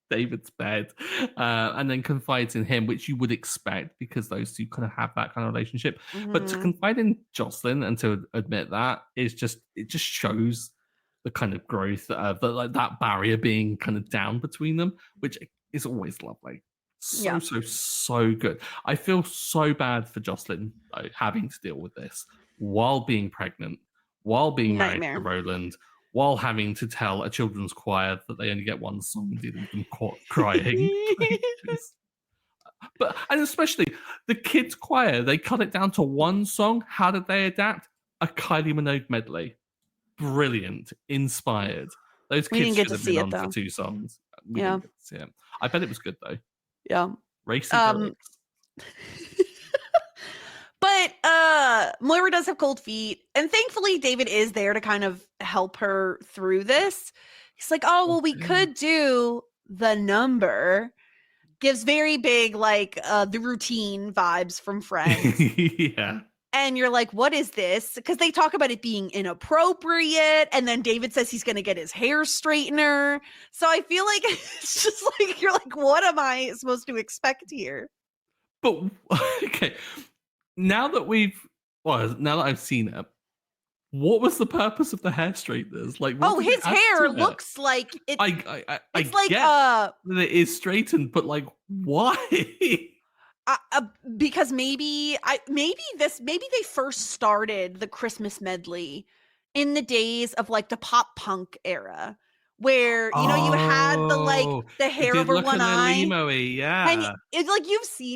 David's bed and then confides in him, which you would expect because those two kind of have that kind of relationship. But to confide in Jocelyn and to admit that is just, it just shows the kind of growth of like that barrier being kind of down between them, which is always lovely. So good. I feel so bad for Jocelyn though, having to deal with this while being pregnant, while being married to Roland, while having to tell a children's choir that they only get one song, dealing with them crying. But and especially the kids' choir, they cut it down to one song. How did they adapt? A Kylie Minogue medley. Brilliant, inspired. Those kids should have been on for 2 songs. We didn't get to see it. I bet it was good though. Yeah. Racy lyrics. But Moira does have cold feet, and thankfully David is there to kind of help her through this. He's like, oh, well, we could do the number. Gives very big, like, the routine vibes from Friends. Yeah. And you're like, what is this? Because they talk about it being inappropriate. And then David says he's going to get his hair straightener. So I feel like it's just like, you're like, what am I supposed to expect here? But, okay. Now that I've seen it, what was the purpose of the hair straighteners? Like, his hair looks like it. It's like that it is straightened, but like, why? Because maybe they first started the Christmas medley in the days of like the pop punk era, where you had the hair over one eye, yeah. And it's like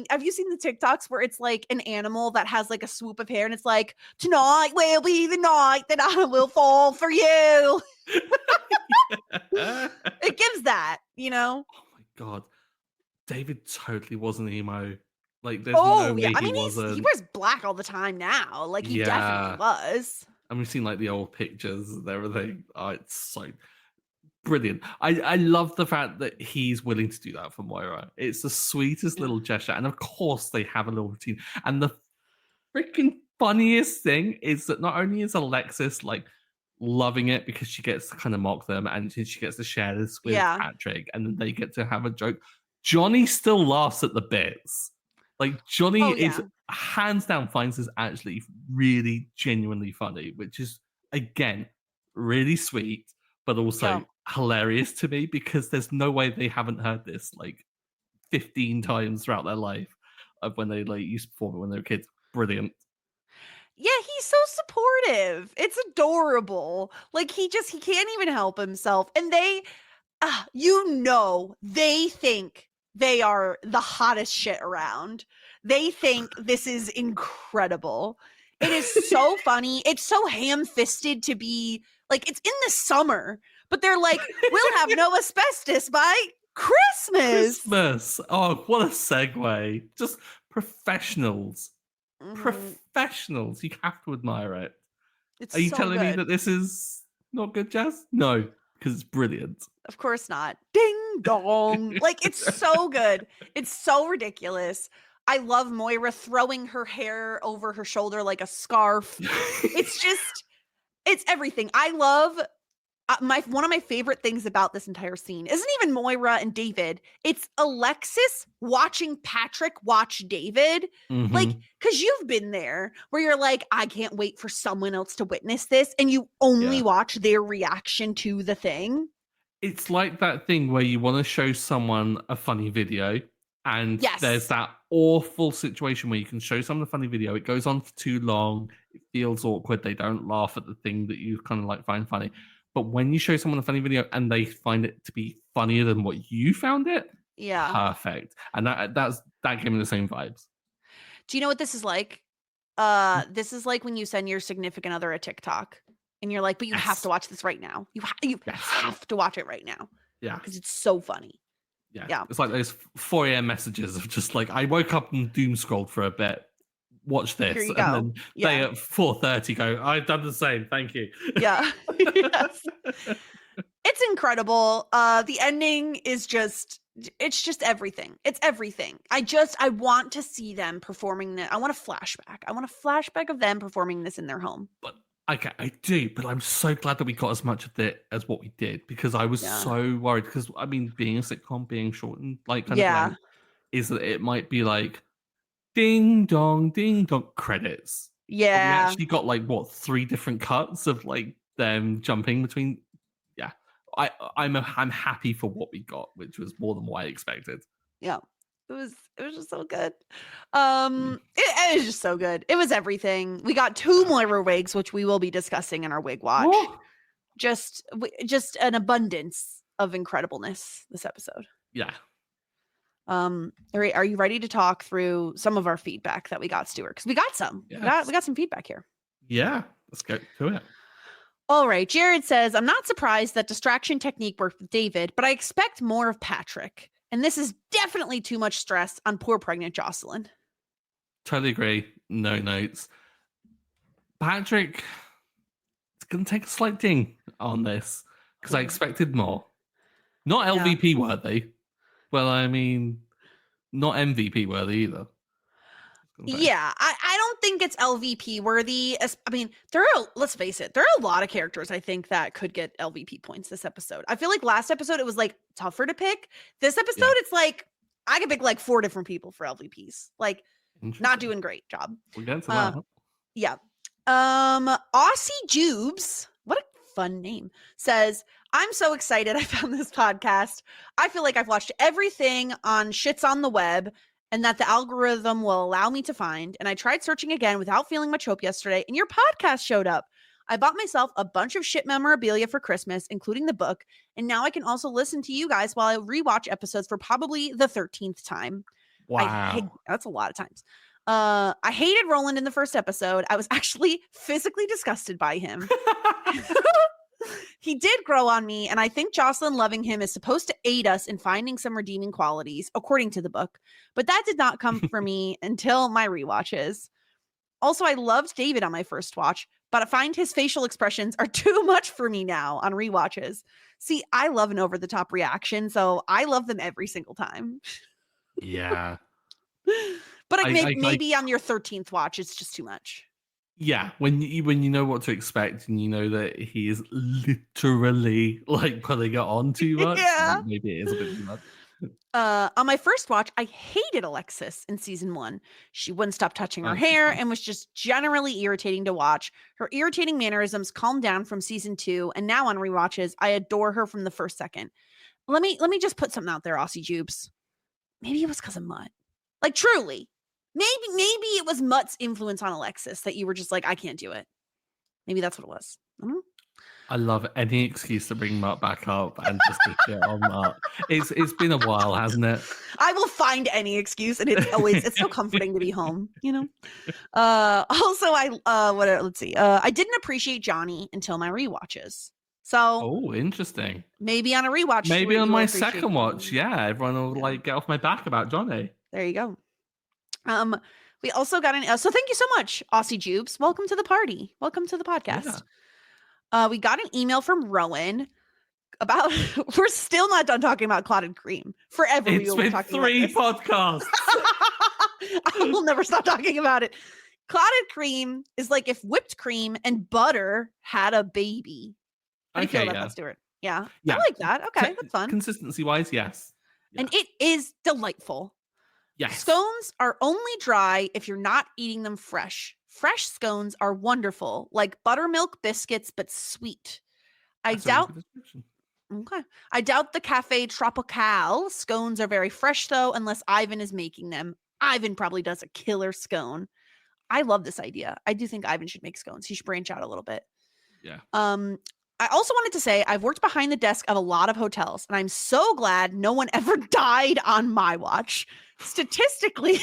have you seen the TikToks where it's like an animal that has like a swoop of hair, and it's like, tonight will be the night that I will fall for you. It gives that, Oh my god, David totally wasn't emo. Like, there's no way he wasn't. He wears black all the time now. Like, he definitely was. And we've seen like the old pictures and everything. Oh, it's so brilliant. I love the fact that he's willing to do that for Moira. It's the sweetest little gesture. And of course they have a little routine. And the freaking funniest thing is that not only is Alexis like loving it because she gets to kind of mock them and she gets to share this with Patrick and then they get to have a joke. Johnny still laughs at the bits. Like, Johnny is hands down finds this actually really genuinely funny, which is, again, really sweet, but also hilarious to me because there's no way they haven't heard this like 15 times throughout their life of when they like used to perform it when they were kids. Brilliant. Yeah, he's so supportive. It's adorable. Like, he can't even help himself. And they think they are the hottest shit around. They think this is incredible. It is so funny. It's so ham-fisted to be like, it's in the summer, but they're like, we'll have no asbestos by Christmas. Oh, what a segue. Just professionals. Professionals. You have to admire it. Are you telling me that this is not good, Jazz? No. because it's brilliant. Of course not. Ding dong. Like, it's so good. It's so ridiculous. I love Moira throwing her hair over her shoulder like a scarf. It's just, it's everything. I love one of my favorite things about this entire scene isn't even Moira and David. It's Alexis watching Patrick watch David. Like, because you've been there where you're like, I can't wait for someone else to witness this. And you only watch their reaction to the thing. It's like that thing where you want to show someone a funny video, and there's that awful situation where you can show someone a funny video. It goes on for too long. It feels awkward. They don't laugh at the thing that you kind of like find funny. But when you show someone a funny video and they find it to be funnier than what you found it, perfect. And that gave me the same vibes. Do you know what this is like? This is like when you send your significant other a TikTok and you're like, but you have to watch this right now. You have to watch it right now. Yeah. Because it's so funny. Yeah. It's like those 4 a.m. messages of just like, I woke up and doom scrolled for a bit. Watch this. Here you and go. Then they at 4:30 go, I've done the same. Thank you. Yeah. Yes. It's incredible. The ending is just, it's just everything. It's everything. I want to see them performing this. I want a flashback. I want a flashback of them performing this in their home. But okay, I do, but I'm so glad that we got as much of it as what we did, because I was so worried, because I mean, being a sitcom, being shortened, like kind of length, is that it might be like ding dong credits. Yeah. We actually got like what 3 different cuts of like them jumping between. Yeah, I'm happy for what we got, which was more than what I expected. Yeah. It was just so good. It was just so good. It was everything. We got 2 Moira wigs, which we will be discussing in our wig watch. Oh. Just an abundance of incredibleness this episode. Yeah. All right, are you ready to talk through some of our feedback that we got, Stuart? Because we got some. Yes. We got some feedback here. Yeah, let's go to it. All right, Jared says, I'm not surprised that distraction technique worked with David, but I expect more of Patrick. And this is definitely too much stress on poor pregnant Jocelyn. Totally agree. No notes. Patrick, it's going to take a slight ding on this, because I expected more. Not LVP worthy. Well, I mean, not MVP worthy either. Yeah, I don't think it's LVP worthy. I mean, let's face it, there are a lot of characters I think that could get LVP points this episode. I feel like last episode it was like tougher to pick. This episode it's like I could pick like 4 different people for LVPs. Like, not doing great job. We'll get to that. Yeah. Aussie Jubes, what a fun name, says, I'm so excited I found this podcast. I feel like I've watched everything on Schitt's on the web, and that the algorithm will allow me to find. And I tried searching again without feeling much hope yesterday, and your podcast showed up. I bought myself a bunch of Schitt memorabilia for Christmas, including the book, and now I can also listen to you guys while I rewatch episodes for probably the 13th time. Wow. That's a lot of times. I hated Roland in the first episode. I was actually physically disgusted by him. He did grow on me, and I think Jocelyn loving him is supposed to aid us in finding some redeeming qualities, according to the book. But that did not come for me until my rewatches. Also, I loved David on my first watch, but I find his facial expressions are too much for me now on rewatches. See, I love an over-the-top reaction, so I love them every single time. Yeah. But maybe on your 13th watch, it's just too much. Yeah, when you know what to expect, and you know that he is literally like putting it on too much, maybe it is a bit too much. On my first watch, I hated Alexis in season 1. She wouldn't stop touching her hair and was just generally irritating to watch. Her irritating mannerisms calmed down from season 2, and now on rewatches, I adore her from the first second. Let me just put something out there, Aussie Jubes. Maybe it was because of Mutt. Like, truly. Maybe it was Mutt's influence on Alexis that you were just like, I can't do it. Maybe that's what it was. I don't know. I love any excuse to bring Mutt back up and just to shit on Mutt. It's been a while, hasn't it? I will find any excuse, and it's so comforting to be home, you know. Also, let's see. I didn't appreciate Johnny until my rewatches. So, interesting. Maybe on a rewatch. Maybe on my second watch, everyone will like get off my back about Johnny. There you go. We also got so thank you so much, Aussie Jubes. Welcome to the party. Welcome to the podcast. We got an email from Rowan. about we're still not done talking about clotted cream. Forever It's we will be been talking 3 podcasts. I will never stop talking about it. Clotted cream is like if whipped cream and butter had a baby. How do you feel about that, Stuart? Yeah. I like that. Okay, that's fun. Consistency wise, yes. Yeah. And it is delightful. Yes. Scones are only dry if you're not eating them fresh. Fresh scones are wonderful, like buttermilk biscuits, but sweet. I doubt the Cafe Tropical scones are very fresh, though, unless Ivan is making them. Ivan probably does a killer scone. I love this idea. I do think Ivan should make scones. He should branch out a little bit. Yeah. I also wanted to say I've worked behind the desk of a lot of hotels, and I'm so glad no one ever died on my watch. Statistically,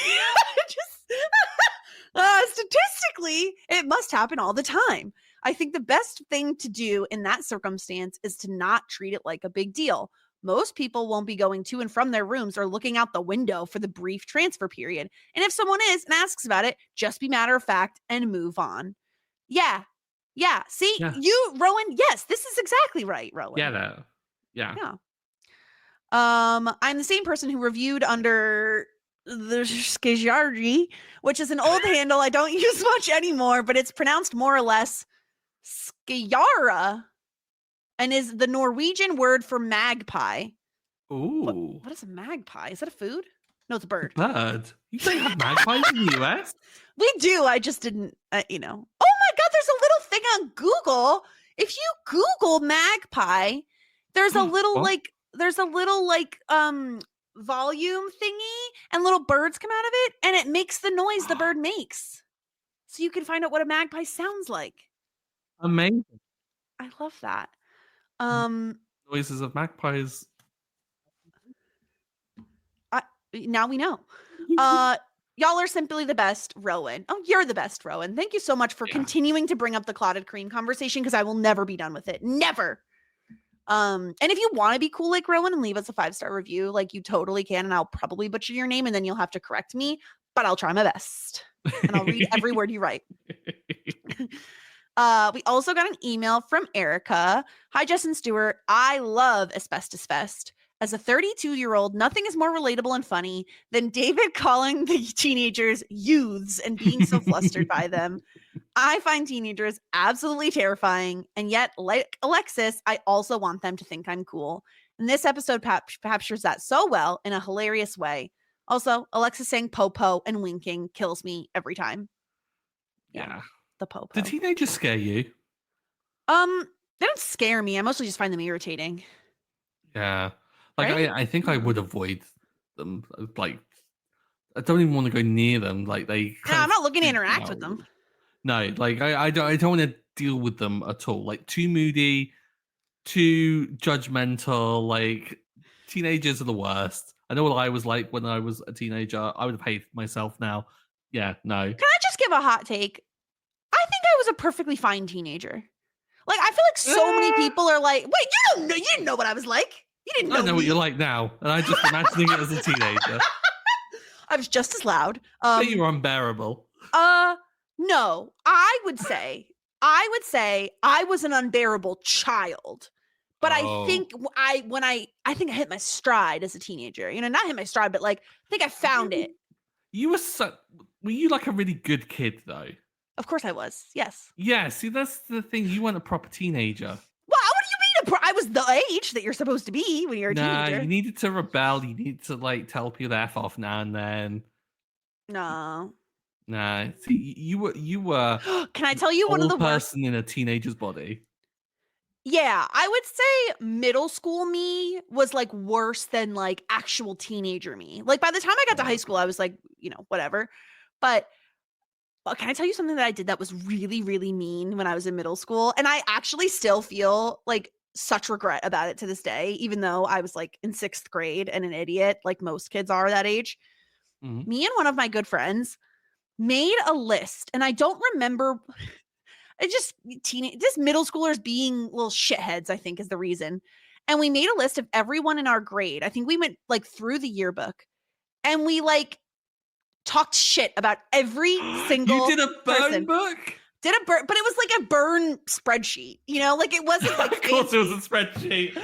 statistically, it must happen all the time. I think the best thing to do in that circumstance is to not treat it like a big deal. Most people won't be going to and from their rooms or looking out the window for the brief transfer period. And if someone is and asks about it, just be matter of fact and move on. Yeah. See, you, Rowan. Yes, this is exactly right, Rowan. Yeah. I'm the same person who reviewed under the Skjarji, which is an old handle I don't use much anymore, but it's pronounced more or less Skjara and is the Norwegian word for magpie. Ooh. What is a magpie? Is that a food? No, it's a bird. Bird? You don't have magpies in the US? We do. I just didn't, Oh my God, there's a little thing on Google. If you Google magpie, there's a little volume thingy and little birds come out of it and it makes the noise the bird makes. So you can find out what a magpie sounds like. Amazing. I love that. Noises of magpies. Now we know. Y'all are simply the best, Rowan. Oh, you're the best, Rowan. Thank you so much for continuing to bring up the clotted cream conversation because I will never be done with it. Never. And if you want to be cool like Rowan and leave us a 5-star review, like you totally can, and I'll probably butcher your name and then you'll have to correct me, but I'll try my best. And I'll read every word you write. We also got an email from Erica. Hi, Jess and Stuart. I love Asbestos Fest. As a 32-year-old, nothing is more relatable and funny than David calling the teenagers youths and being so flustered by them. I find teenagers absolutely terrifying, and yet, like Alexis, I also want them to think I'm cool. And this episode captures that so well in a hilarious way. Also, Alexis saying po-po and winking kills me every time. Yeah. The po-po. Do teenagers scare you? They don't scare me. I mostly just find them irritating. Yeah. Like, right? I think I would avoid them. Like, I don't even want to go near them. Like, they. No, I'm not looking to interact with them. No, like I don't want to deal with them at all. Like, too moody, too judgmental. Like, teenagers are the worst. I know what I was like when I was a teenager. I would have hated myself now. Yeah, no. Can I just give a hot take? I think I was a perfectly fine teenager. Like, I feel like so many people are like, wait, you didn't know what I was like. You didn't know. I know what you're like now, and I'm just imagining it as a teenager. I was just as loud. You were unbearable. No, I would say I was an unbearable child. But I think I think I hit my stride as a teenager. Not hit my stride, but like I think I found it. Were you like a really good kid though? Of course I was. Yes. Yeah. See, that's the thing. You weren't a proper teenager. Well, what do you mean? I was the age that you're supposed to be when you're a teenager. You needed to rebel. You needed to like tell people to F off now and then. No. Nah. See, you were. Can I tell you one of the worst person in a teenager's body? Yeah, I would say middle school me was like worse than like actual teenager me. Like by the time I got to high school, I was like, whatever. But can I tell you something that I did that was really, really mean when I was in middle school? And I actually still feel like such regret about it to this day, even though I was like in 6th grade and an idiot, like most kids are that age. Mm-hmm. Me and one of my good friends made a list, and I don't remember. Just middle schoolers being little shitheads, I think, is the reason. And we made a list of everyone in our grade. I think we went like through the yearbook, and we like talked shit about every single. You did a burn book? did a burn, but it was like a burn spreadsheet, you know, like it wasn't like of course it was a spreadsheet.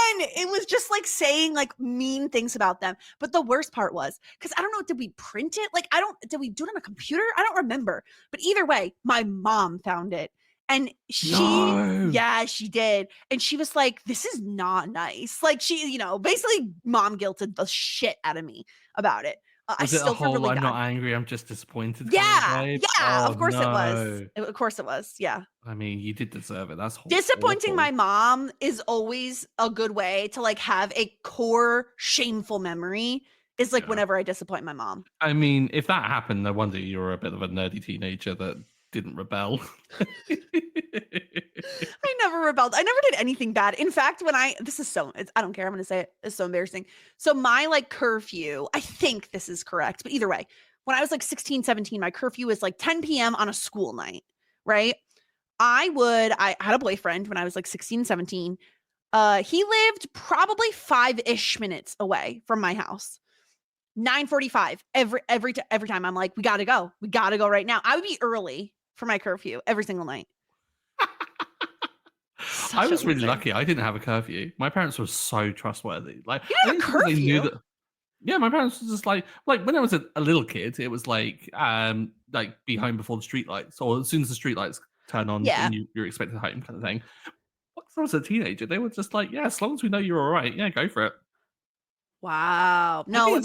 And it was just like saying like mean things about them. But the worst part was, because I don't know, did we print it? Like, did we do it on a computer? I don't remember. But either way, my mom found it. And yeah, she did. And she was like, this is not nice. Like she, you know, basically mom guilted the shit out of me about it. Was it a whole, I'm not angry, I'm just disappointed? Yeah, yeah, of course it was. Of course it was, yeah. I mean, you did deserve it. That's disappointing awful. My mom is always a good way to like have a core shameful memory is like whenever I disappoint my mom. I mean, if that happened, no wonder you're a bit of a nerdy teenager that didn't rebel. I never rebelled. I never did anything bad. In fact, I don't care. I'm going to say it. It's so embarrassing. So my like curfew, I think this is correct, but either way, when I was like 16, 17, my curfew was like 10 p.m. on a school night, right? I had a boyfriend when I was like 16, 17. He lived probably 5-ish minutes away from my house. 9:45 every time I'm like, we gotta go right now. I would be early for my curfew every single night. I was really lucky. I didn't have a curfew. My parents were so trustworthy. Like, you didn't have a curfew? They knew that. Yeah, my parents were just like when I was a little kid, it was like be home before the streetlights, or as soon as the streetlights turn on, and you're expected home, kind of thing. Once I was a teenager, they were just like, yeah, as long as we know you're all right, yeah, go for it. Wow. No,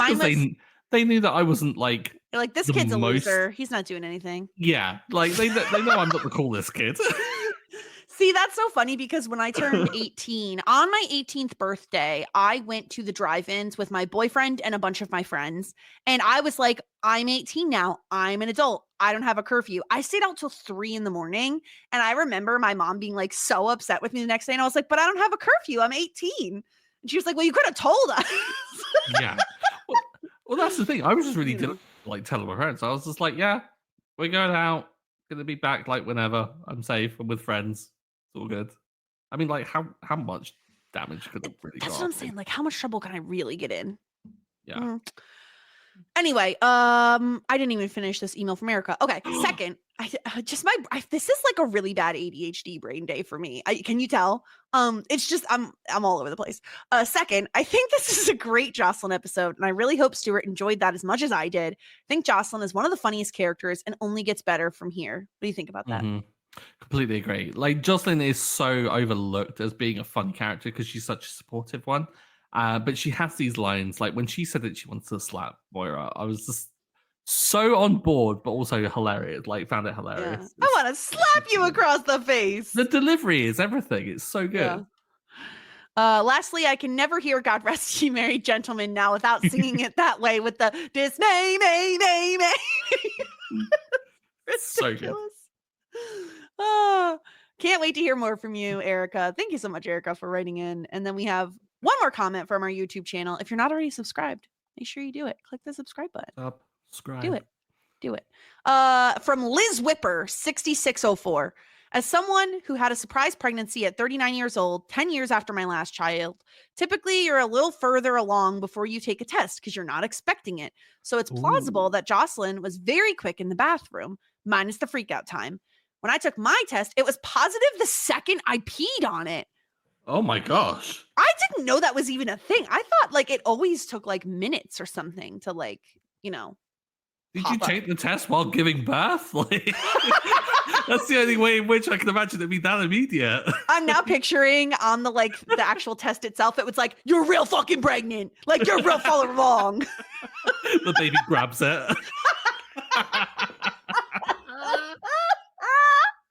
they knew that I wasn't like. You're like, this kid's a loser. He's not doing anything. Yeah, like they know I'm not the coolest kid. See, that's so funny because when I turned 18, on my 18th birthday, I went to the drive-ins with my boyfriend and a bunch of my friends. And I was like, I'm 18 now. I'm an adult. I don't have a curfew. I stayed out till 3 a.m. And I remember my mom being like so upset with me the next day. And I was like, but I don't have a curfew. I'm 18. And she was like, well, you could have told us. Yeah. Well, that's the thing. I was just really like telling my parents. I was just like, yeah, we're going out. Gonna be back like whenever. I'm safe. I'm with friends. It's all good. I mean, like, how much damage could it really? That's what I'm saying. Like, how much trouble can I really get in? Yeah. Anyway, I didn't even finish this email from Erica. Okay, second, this is like a really bad ADHD brain day for me. Can you tell? It's just I'm all over the place. Second, I think this is a great Jocelyn episode, and I really hope Stuart enjoyed that as much as I did. I think Jocelyn is one of the funniest characters and only gets better from here. What do you think about that? Mm-hmm. Completely agree. Like, Jocelyn is so overlooked as being a fun character because she's such a supportive one. But she has these lines, like when she said that she wants to slap Moira, I was just so on board, but also hilarious. Like, found it hilarious. Yeah. I want to slap you across the face. The delivery is everything. It's so good. Yeah. Lastly, I can never hear God Rest You Merry Gentlemen now without singing it that way with the dismay, may. So good. Can't wait to hear more from you, Erica. Thank you so much, Erica, for writing in. And then we have one more comment from our YouTube channel. If you're not already subscribed, make sure you do it. Click the subscribe button. Subscribe. Do it. From Liz Whipper, 6604. As someone who had a surprise pregnancy at 39 years old, 10 years after my last child, typically you're a little further along before you take a test because you're not expecting it. So it's plausible that Jocelyn was very quick in the bathroom, minus the freakout time. When I took my test, it was positive the second I peed on it. Oh my gosh. I didn't know that was even a thing. I thought like it always took like minutes or something to like, Did you take the test while giving birth? Like, that's the only way in which I can imagine it'd be that immediate. I'm now picturing on the actual test itself, it was like, you're real fucking pregnant. Like, you're real far along. The baby grabs it.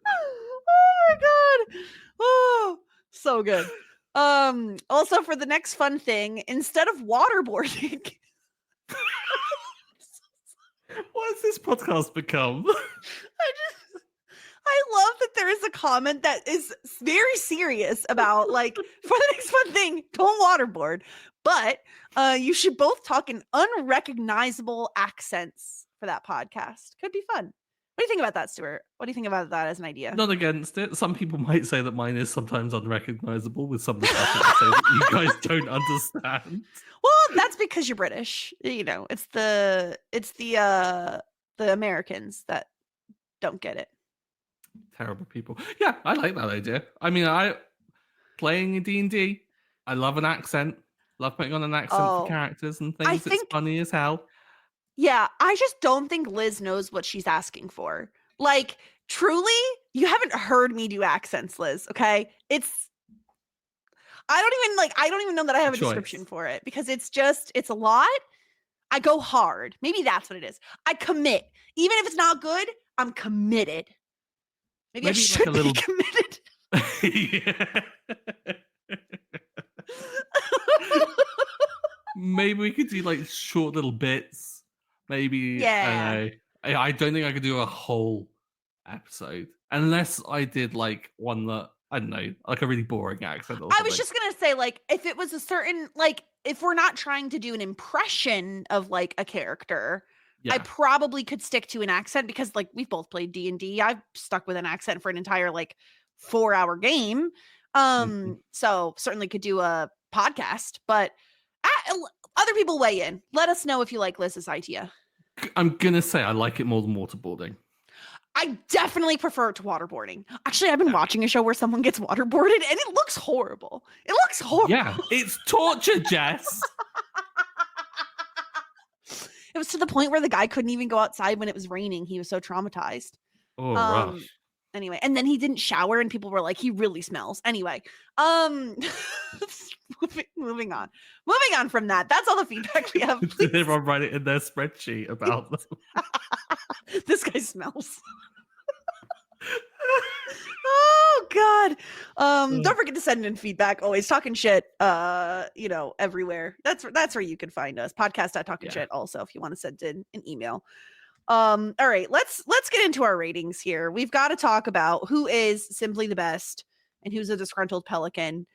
Oh my God. Oh, so good. Also for the next fun thing, instead of waterboarding. What has this podcast become? I love that there is a comment that is very serious about like, for the next fun thing, don't waterboard, but you should both talk in unrecognizable accents for that podcast. Could be fun. What do you think about that, Stuart? What do you think about that as an idea? Not against it. Some people might say that mine is sometimes unrecognizable with some of the stuff that you guys don't understand. Well, that's because you're British. It's the Americans that don't get it. Terrible people. Yeah, I like that idea. I mean, I playing in D&D, I love an accent. Love putting on an accent for characters and I things. It's think, funny as hell. yeah, I just don't think Liz knows what she's asking for. Like, truly, you haven't heard me do accents, Liz, okay? I don't even know that I have a description for it because it's a lot. I go hard. Maybe that's what it is. I commit. Even if it's not good, I'm committed. Maybe I should like a little... be committed. Maybe we could do like short little bits. Maybe, yeah. I don't think I could do a whole episode unless I did like one that, I don't know, like a really boring accent or something. I was just gonna say, like, if it was a certain, like, if we're not trying to do an impression of like a character, I probably could stick to an accent because like we've both played D&D. I've stuck with an accent for an entire like 4-hour game. So certainly could do a podcast, but other people weigh in. Let us know if you like Liz's idea. I'm gonna say I like it more than waterboarding. I definitely prefer it to waterboarding. Actually, I've been watching a show where someone gets waterboarded and it looks horrible. It looks horrible. Yeah, it's torture, Jess. It was to the point where the guy couldn't even go outside when it was raining. He was so traumatized. Oh, gosh. Anyway, and then he didn't shower and people were like, he really smells. Anyway, moving on. Moving on from that. That's all the feedback we have. Did everyone write it in their spreadsheet about them? This guy smells. Oh God. Don't forget to send in feedback. Always talking shit. Everywhere. That's where you can find us. Podcast.talkingshit also if you want to send in an email. All right, let's get into our ratings here. We've got to talk about who is simply the best and who's a disgruntled pelican.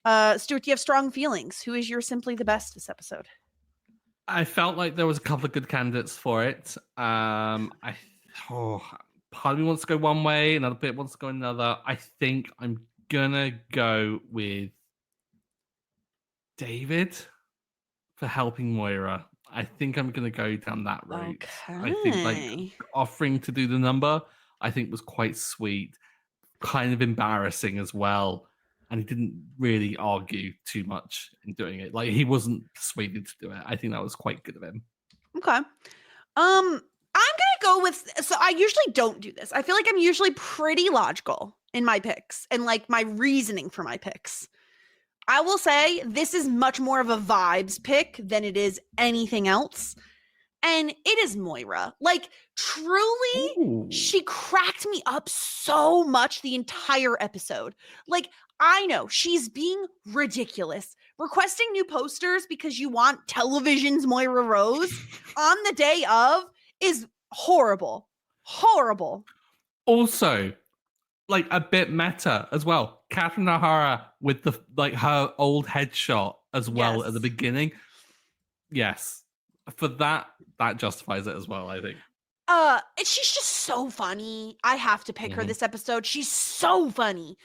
Stuart, do you have strong feelings? Who is your simply the best this episode? I felt like there was a couple of good candidates for it. Part of me wants to go one way, another bit wants to go another. I think I'm gonna go with David for helping Moira. I think I'm going to go down that route. Okay. I think like offering to do the number, I think was quite sweet, kind of embarrassing as well. And he didn't really argue too much in doing it. Like he wasn't persuaded to do it. I think that was quite good of him. Okay. I'm going to go with, so I usually don't do this. I feel like I'm usually pretty logical in my picks and like my reasoning for my picks. I will say this is much more of a vibes pick than it is anything else. And it is Moira. Like, truly, she cracked me up so much the entire episode. Like, I know she's being ridiculous. Requesting new posters because you want television's Moira Rose on the day of is horrible. Horrible. Also, like a bit meta as well. Catherine O'Hara with the like her old headshot as well at the beginning. Yes. For that justifies it as well, I think. She's just so funny. I have to pick her this episode. She's so funny.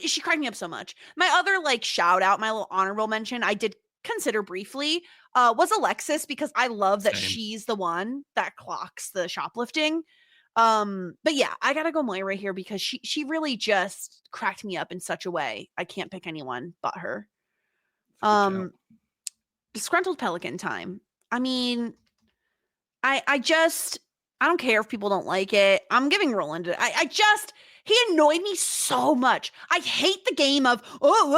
She cracked me up so much. My other like shout out, my little honorable mention, I did consider briefly, was Alexis because I love that she's the one that clocks the shoplifting. But yeah, I gotta go Moira here because she really just cracked me up in such a way. I can't pick anyone but her. Disgruntled pelican time. I mean, I don't care if people don't like it. I'm giving Roland. He annoyed me so much. I hate the game of,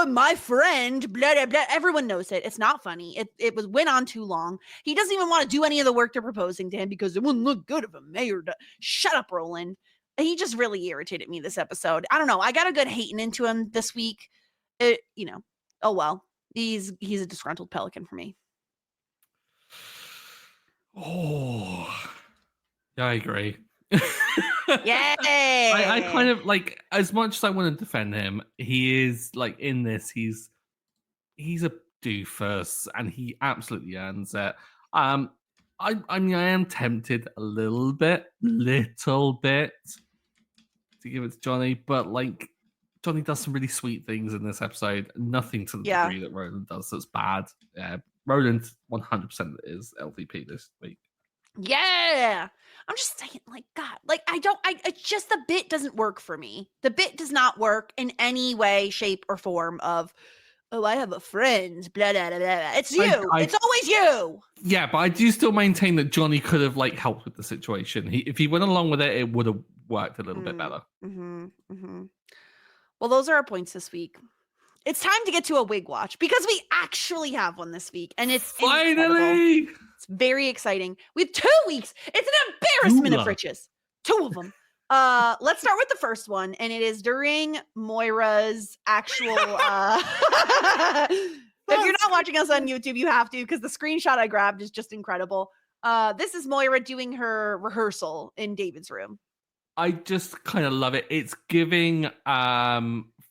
my friend, blah, blah, blah. Everyone knows it. It's not funny. It went on too long. He doesn't even want to do any of the work they're proposing to him because it wouldn't look good if a mayor does. Shut up, Roland. He just really irritated me this episode. I don't know. I got a good hating into him this week. Oh well. He's a disgruntled pelican for me. Oh, yeah, I agree. Yay! I kind of like, as much as I want to defend him, he is like in this. He's a doofus, and he absolutely earns it. I mean, I am tempted a little bit to give it to Johnny, but like Johnny does some really sweet things in this episode. Nothing to the degree that Roland does that's bad. Yeah, Roland 100% is LVP this week. Yeah. I'm just saying, like, God, like, it's just the bit doesn't work for me. The bit does not work in any way, shape, or form of, oh, I have a friend, blah, blah, blah, blah. It's you. It's always you. Yeah, but I do still maintain that Johnny could have, like, helped with the situation. If he went along with it, it would have worked a little bit better. Well, those are our points this week. It's time to get to a wig watch because we actually have one this week, and it's finally incredible. It's very exciting. We have 2 weeks. It's an embarrassment of riches. 2 of them. Let's start with the first one, and it is during Moira's actual. If you're not watching us on YouTube, you have to because the screenshot I grabbed is just incredible. This is Moira doing her rehearsal in David's room. I just kind of love it. It's giving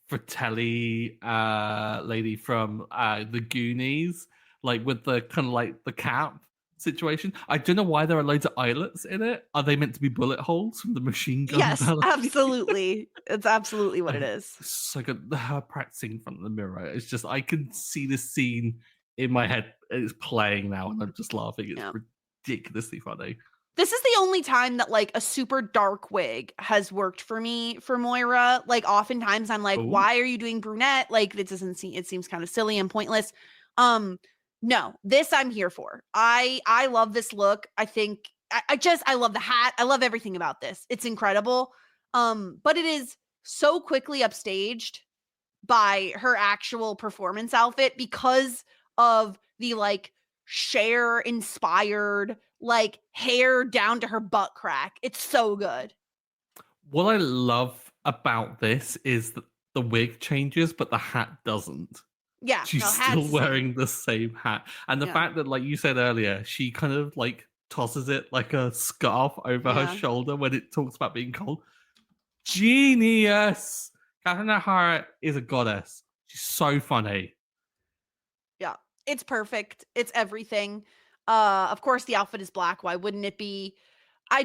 Fratelli lady from the Goonies, like with the kind of like the cap situation. I don't know why there are loads of eyelets in it. Are they meant to be bullet holes from the machine gun? Yes, absolutely. It's absolutely what it is. So good. Her practicing in front of the mirror. It's just, I can see the scene in my head. It's playing now and I'm just laughing. It's ridiculously funny. This is the only time that like a super dark wig has worked for me for Moira. Like oftentimes I'm like, why are you doing brunette? Like it seems kind of silly and pointless. No, this I'm here for. I love this look. I think I love the hat. I love everything about this. It's incredible. But it is so quickly upstaged by her actual performance outfit because of the like Cher inspired like hair down to her butt crack. It's so good. What I love about this is that the wig changes, but the hat doesn't. Yeah, she's still wearing the same hat. And the fact that, like you said earlier, she kind of like tosses it like a scarf over her shoulder when it talks about being cold. Genius! Catherine O'Hara is a goddess. She's so funny. Yeah, it's perfect. It's everything. Of course the outfit is black. Why wouldn't it be? I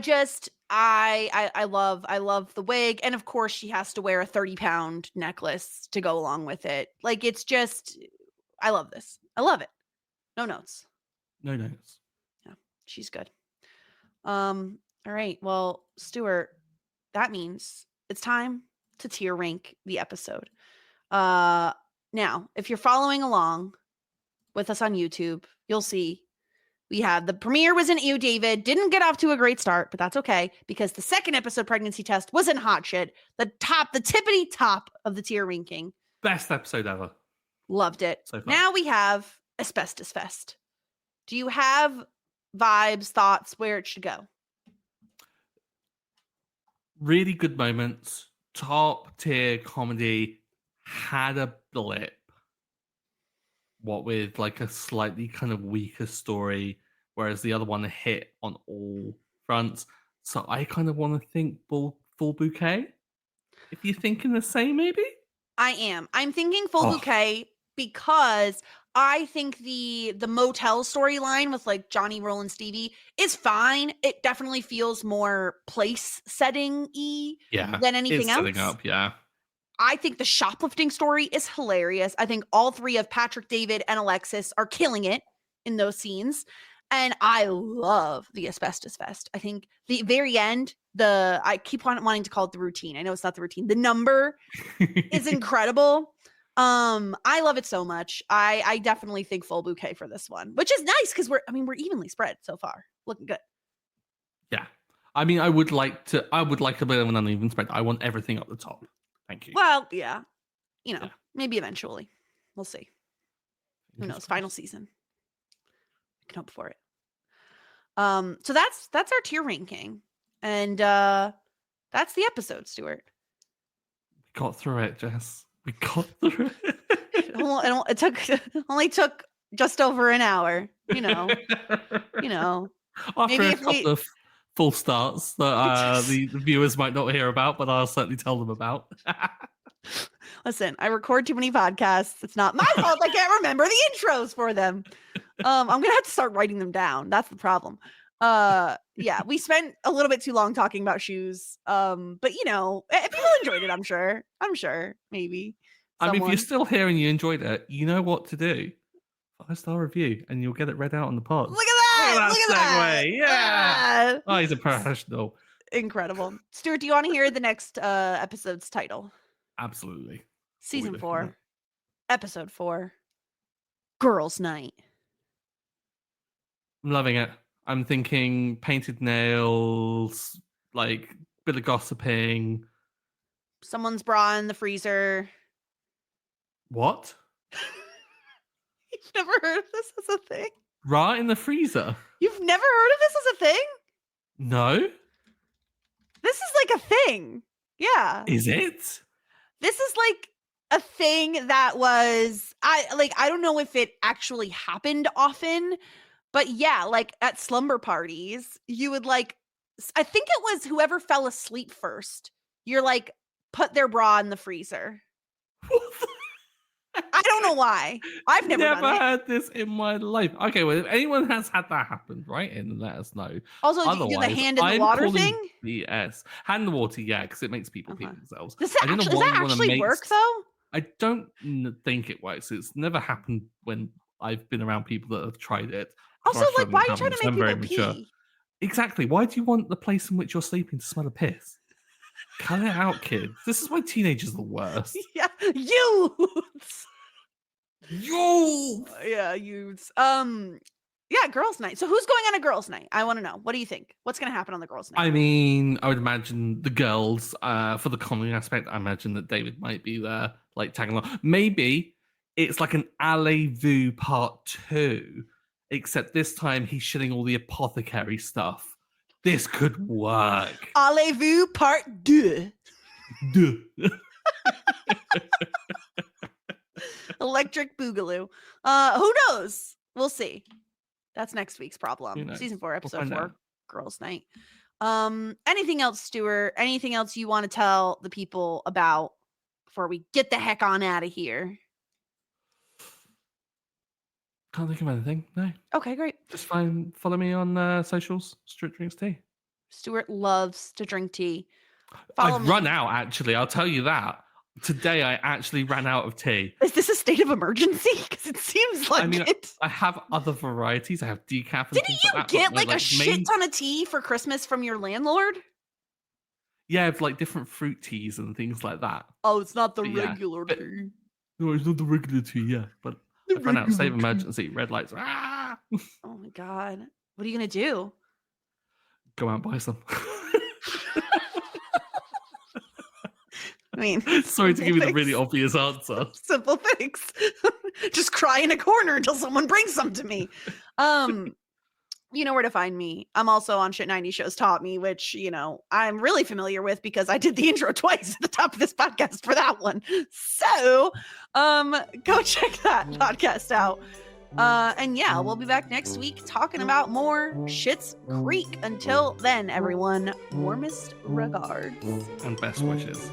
love the wig. And of course she has to wear a 30-pound necklace to go along with it. Like it's just, I love this. I love it. No notes. No notes. Yeah, she's good. All right. Well, Stuart, that means it's time to tier rank the episode. Now, if you're following along with us on YouTube, you'll see we have the premiere was in EU David. Didn't get off to a great start, but that's okay because the second episode pregnancy test was in hot shit. The tippity top of the tier ranking. Best episode ever. Loved it. So far. Now we have Asbestos Fest. Do you have vibes, thoughts where it should go? Really good moments. Top tier comedy. Had a blip. What with like a slightly kind of weaker story, whereas the other one hit on all fronts. So I kind of want to think full bouquet. If you're thinking the same, maybe? I am. I'm thinking full bouquet because I think the motel storyline with like Johnny, Roland, Stevie is fine. It definitely feels more place setting-y than anything else. Setting up, yeah. I think the shoplifting story is hilarious. I think all three of Patrick, David, and Alexis are killing it in those scenes. And I love the Asbestos Fest. I think the very end, I keep wanting to call it the routine. I know it's not the routine. The number is incredible. I love it so much. I definitely think full bouquet for this one, which is nice because we're evenly spread so far. Looking good. Yeah. I mean, I would like a bit of an uneven spread. I want everything up the top. Thank you. Well, yeah. Maybe eventually. We'll see. Who knows? Final season. I can hope for it. So that's our tier ranking. And that's the episode, Stuart. We got through it, Jess. We got through it. It only took just over an hour. After maybe a couple of full starts that the viewers might not hear about, but I'll certainly tell them about. Listen, I record too many podcasts. It's not my fault. I can't remember the intros for them. I'm gonna have to start writing them down. That's the problem. Yeah, we spent a little bit too long talking about shoes. But people enjoyed it. I'm sure. Maybe. I mean, if you're still here and you enjoyed it, you know what to do. 5-star review, and you'll get it read out on the pod. Look at that! Segue. Yeah. god. Oh, he's a professional. Incredible. Stuart, do you want to hear the next episode's title? Absolutely. Season 4, episode 4, Girls' Night. I'm loving it. I'm thinking painted nails, like bit of gossiping. Someone's bra in the freezer. What? You've never heard of this as a thing? Bra in the freezer? You've never heard of this as a thing? No. This is like a thing. Yeah. Is it? This is like a thing that was I don't know if it actually happened often, but yeah, like at slumber parties, you would like I think it was whoever fell asleep first. You're like put their bra in the freezer. I don't know why. I've never heard this in my life. Okay, well, if anyone has had that happen, write in and let us know. Also, do you do the hand in the water thing? BS. Hand in the water, yeah, because it makes people pee themselves. Does that actually work, though? I don't think it works. It's never happened when I've been around people that have tried it. Also, like, why are you trying to make people pee? Exactly. Why do you want the place in which you're sleeping to smell of piss? Cut it out, kids. This is why teenagers are the worst. Yeah, youths. Yeah, youths. Yeah, girls' night. So who's going on a girls' night? I want to know. What do you think? What's going to happen on the girls' night? I mean, I would imagine the girls, for the comedy aspect, I imagine that David might be there, like tagging along. Maybe it's like an allez-vous part 2, except this time he's shitting all the apothecary stuff. This could work. Allez-vous part 2. Electric Boogaloo. Who knows? We'll see. That's next week's problem. Season 4, episode 4, Girls' Night. Anything else, Stuart? Anything else you want to tell the people about before we get the heck on out of here? Can't think of anything. No. Okay, great. Just fine. Follow me on socials. Stuart drinks tea. Stuart loves to drink tea. I've run out, actually. I'll tell you that. Today, I actually ran out of tea. Is this a state of emergency? Because it seems like it. I have other varieties. I have decaf. Didn't you get like a shit ton of tea for Christmas from your landlord? Yeah, I have like different fruit teas and things like that. Oh, it's not the regular tea. No, it's not the regular tea, yeah. But I ran out. State of emergency. Red lights. Ah! Oh my God. What are you going to do? Go out and buy some. I mean, sorry to give you the really obvious answer. Simple fix. Just cry in a corner until someone brings some to me. You know where to find me. I'm also on Schitt 90 Shows Taught Me, which, you know, I'm really familiar with because I did the intro twice at the top of this podcast for that one. So, go check that podcast out. And yeah, we'll be back next week talking about more Schitt's Creek. Until then, everyone, warmest regards and best wishes.